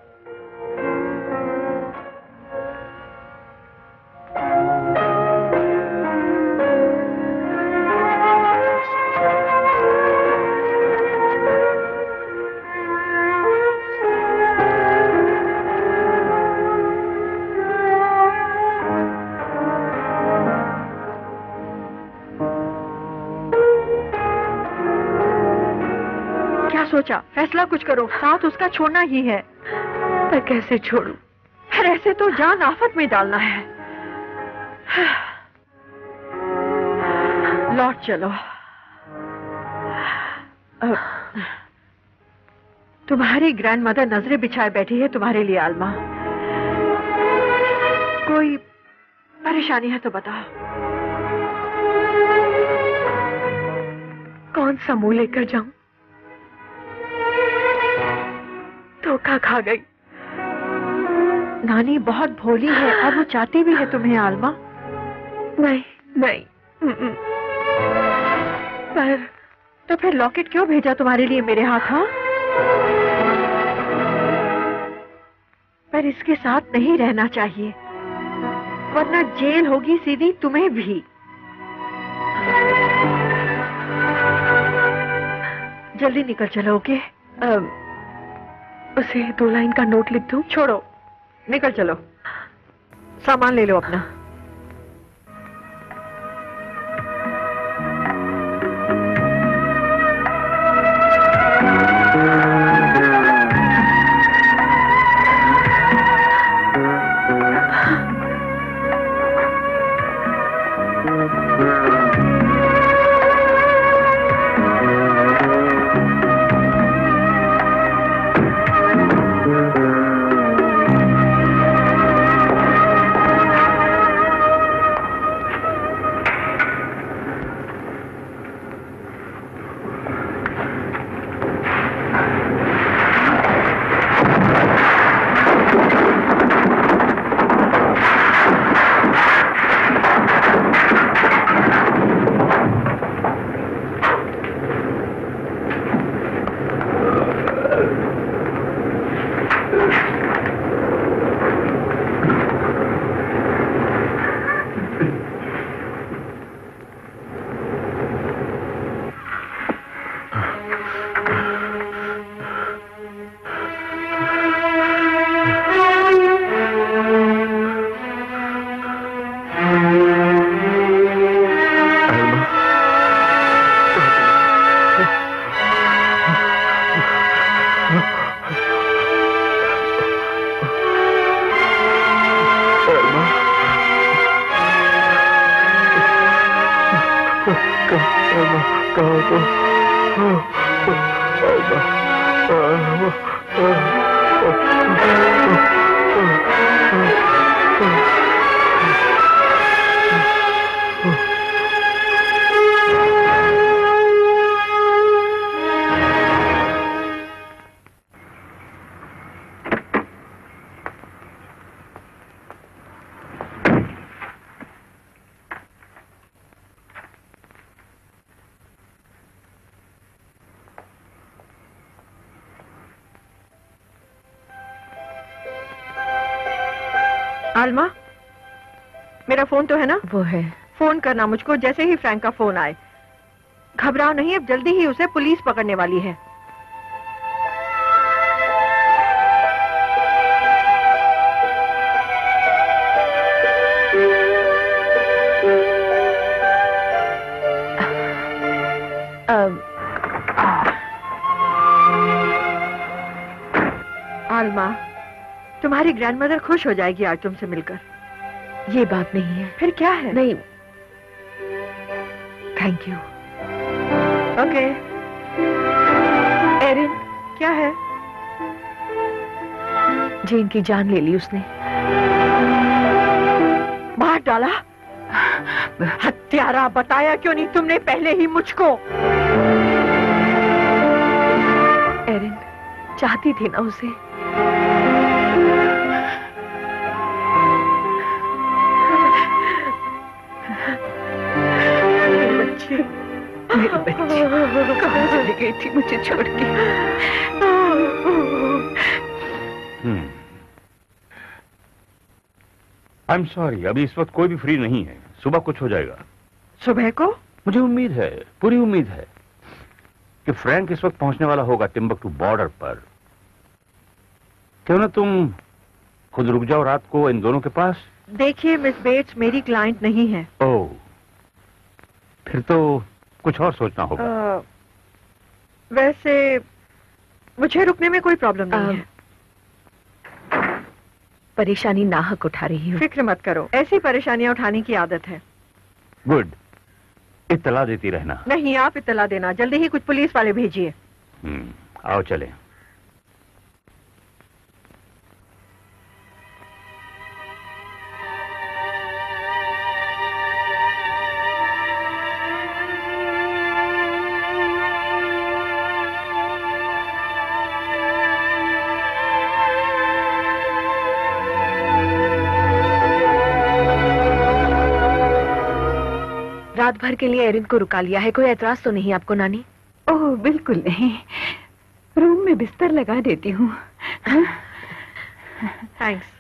सोचा? फैसला कुछ करो, साथ उसका छोड़ना ही है। मैं कैसे छोड़ूं? फिर ऐसे तो जान आफत में डालना है। लौट चलो। तुम्हारी ग्रैंडमदर नजरें बिछाए बैठी है तुम्हारे लिए आलमा। कोई परेशानी है तो बताओ। कौन सा मुंह लेकर जाऊं? धोखा खा गई। नानी बहुत भोली है और वो चाहती भी है तुम्हें आलमा। नहीं नहीं। पर तो फिर लॉकेट क्यों भेजा तुम्हारे लिए मेरे हाथ? हाँ, पर इसके साथ नहीं रहना चाहिए, वरना जेल होगी सीधी तुम्हें भी। जल्दी निकल चलो। ओके? उसे 2 लाइन का नोट लिख दूं? छोड़ो, निकल चलो। सामान ले लो अपना। आलमा, मेरा फोन तो है ना?
वो है।
फोन करना मुझको जैसे ही फ्रैंक का फोन आए। घबराओ नहीं, अब जल्दी ही उसे पुलिस पकड़ने वाली है। आलमा, तुम्हारी ग्रैंडमदर खुश हो जाएगी आज तुमसे मिलकर।
ये बात नहीं है।
फिर क्या है?
नहीं, थैंक यू।
ओके। एरिन, क्या है?
जेन की जान ले ली उसने।
मार डाला? हत्यारा, बताया क्यों नहीं तुमने पहले ही मुझको?
एरिन चाहती थी ना उसे। मेरी बच्ची कहाँ चली गई थी मुझे छोड़ के?
आई एम सॉरी, अभी इस वक्त कोई भी फ्री नहीं है। सुबह कुछ हो जाएगा।
सुबह को?
मुझे उम्मीद है, पूरी उम्मीद है कि फ्रैंक इस वक्त पहुंचने वाला होगा टिम्बकटू बॉर्डर पर। क्यों ना तुम खुद रुक जाओ रात को इन दोनों के पास।
देखिए मिस बेट्स, मेरी क्लाइंट नहीं है।
ओह, फिर तो कुछ और सोचना होगा।
वैसे मुझे रुकने में कोई प्रॉब्लम नहीं है। परेशानी नाहक उठा रही हूँ। फिक्र मत करो, ऐसी परेशानियां उठाने की आदत है।
गुड, इत्तला देती रहना।
नहीं, आप इत्तला देना, जल्दी ही कुछ पुलिस वाले भेजिए।
आओ चले।
रात भर के लिए एरिन को रुका लिया है, कोई एतराज तो नहीं आपको नानी?
ओह बिल्कुल नहीं, रूम में बिस्तर लगा देती हूँ।
थैंक्स।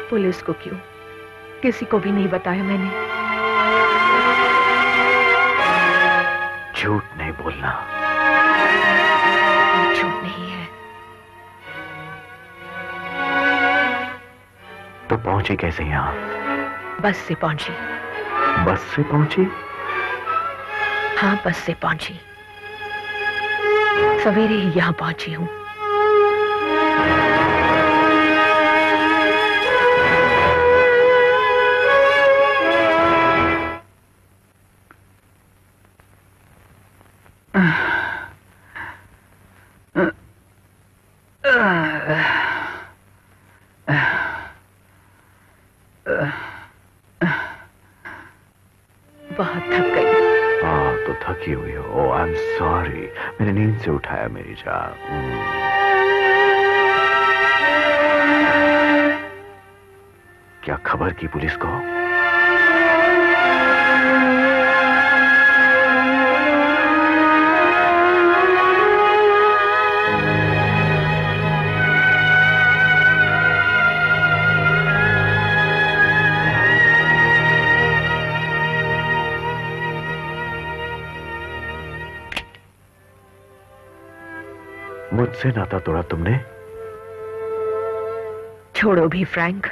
पुलिस को क्यों? किसी को भी नहीं बताया मैंने।
झूठ नहीं बोलना।
झूठ नहीं है।
तो पहुंची कैसे यहाँ?
बस से पहुंची।
बस से पहुंची?
हाँ, बस से पहुंची। सवेरे ही यहाँ पहुंची हूँ। बहुत थक गई।
हाँ, तो थकी हुई हो। ओह, आई एम सॉरी, मैंने नींद से उठाया मेरी जान। क्या खबर की पुलिस को? मुझसे नाता तोड़ा तुमने?
छोड़ो भी फ्रैंक,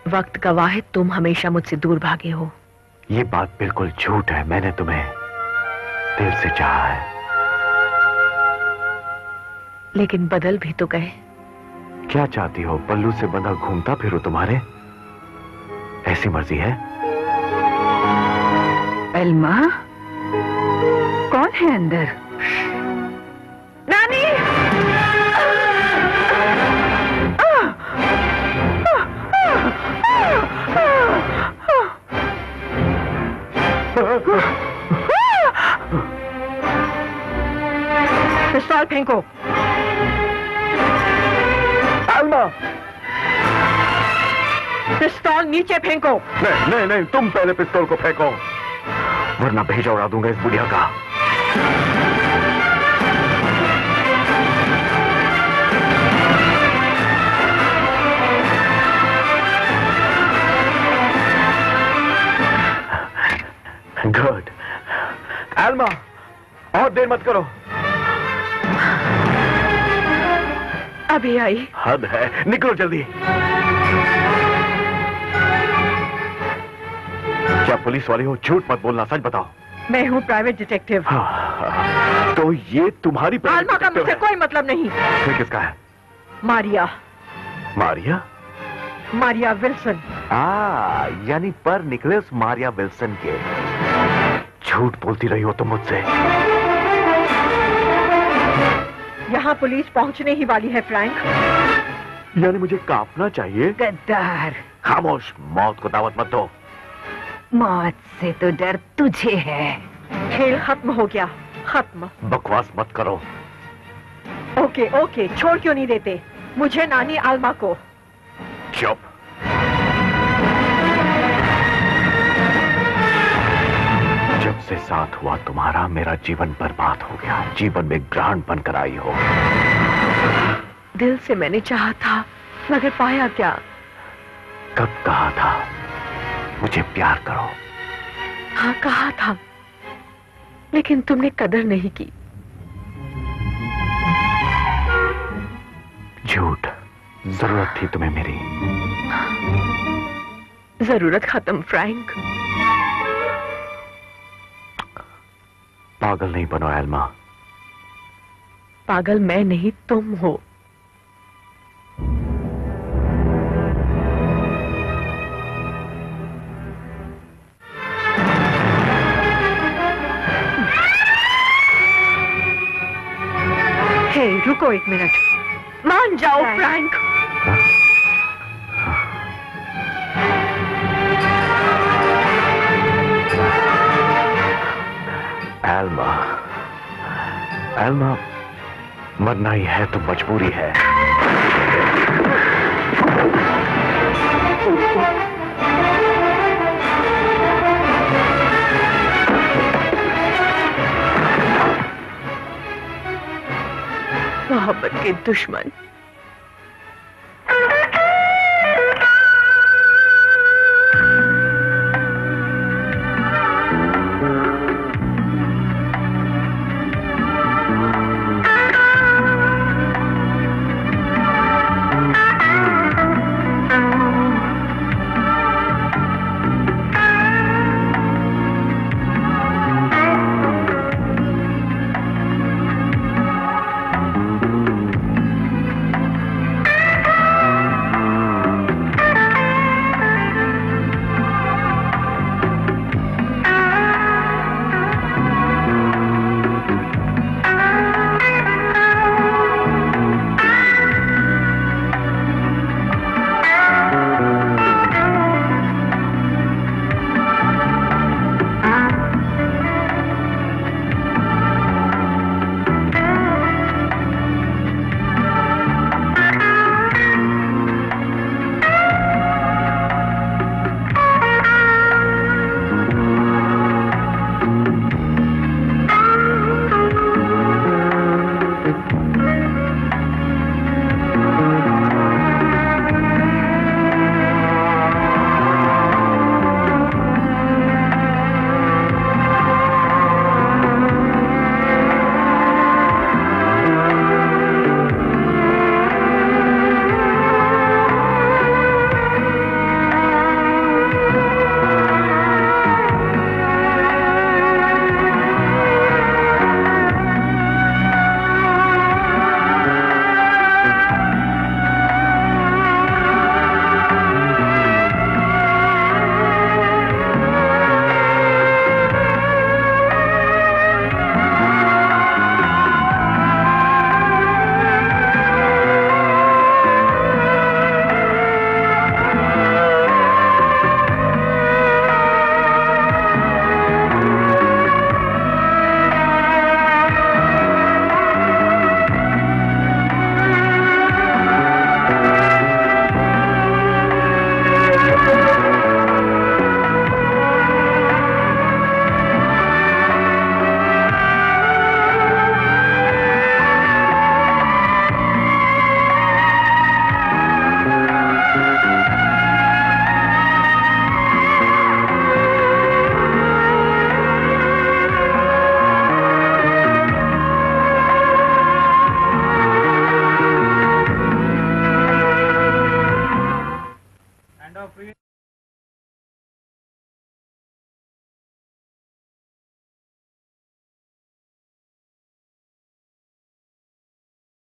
वक्त गवाह है, तुम हमेशा मुझसे दूर भागे हो।
ये बात बिल्कुल झूठ है, मैंने तुम्हें दिल से चाहा है।
लेकिन बदल भी तो गए।
क्या चाहती हो, पल्लू से बंधा घूमता फिरो तुम्हारे? ऐसी मर्जी है?
एल्मा, कौन है अंदर?
नानी! पिस्तौल फेंको।
एल्मा!
पिस्तौल नीचे फेंको।
नहीं नहीं नहीं, तुम पहले पिस्तौल को फेंको,
वरना भेजा उड़ा दूंगा इस बुढ़िया का। देर मत करो।
अभी आई।
हद है, निकलो जल्दी। क्या पुलिस वाले हो? झूठ मत बोलना, सच बताओ।
मैं हूँ प्राइवेट डिटेक्टिव।
तो ये तुम्हारी
आलमा का मुझसे कोई मतलब नहीं।
फिर किसका है?
मारिया।
मारिया?
मारिया विल्सन।
यानी पर निकले उस मारिया विल्सन के। झूठ बोलती रही हो तुम मुझसे।
यहाँ पुलिस पहुँचने ही वाली है फ्रैंक।
यानी मुझे कांपना चाहिए?
गद्दार।
खामोश, मौत को दावत मत दो।
मौत से तो डर तुझे है।
खेल खत्म हो गया, खत्म।
बकवास मत करो।
ओके ओके, छोड़ क्यों नहीं देते मुझे नानी आलमा को?
चुप। जब से साथ हुआ तुम्हारा, मेरा जीवन बर्बाद हो गया। जीवन में ग्रहण बनकर आई हो।
दिल से मैंने चाहा था, मगर पाया क्या?
कब कहा था मुझे प्यार करो?
हाँ कहा था, लेकिन तुमने कदर नहीं की।
झूठ। जरूरत थी तुम्हें मेरी।
जरूरत खत्म फ्रैंक।
पागल नहीं बनो एल्मा।
पागल मैं नहीं, तुम हो। हे, रुको एक मिनट। मान जाओ फ्रैंक।
एल्मा, एल्मा, मरना ही है तो मजबूरी है।
मोहब्बत के दुश्मन।
कॉफी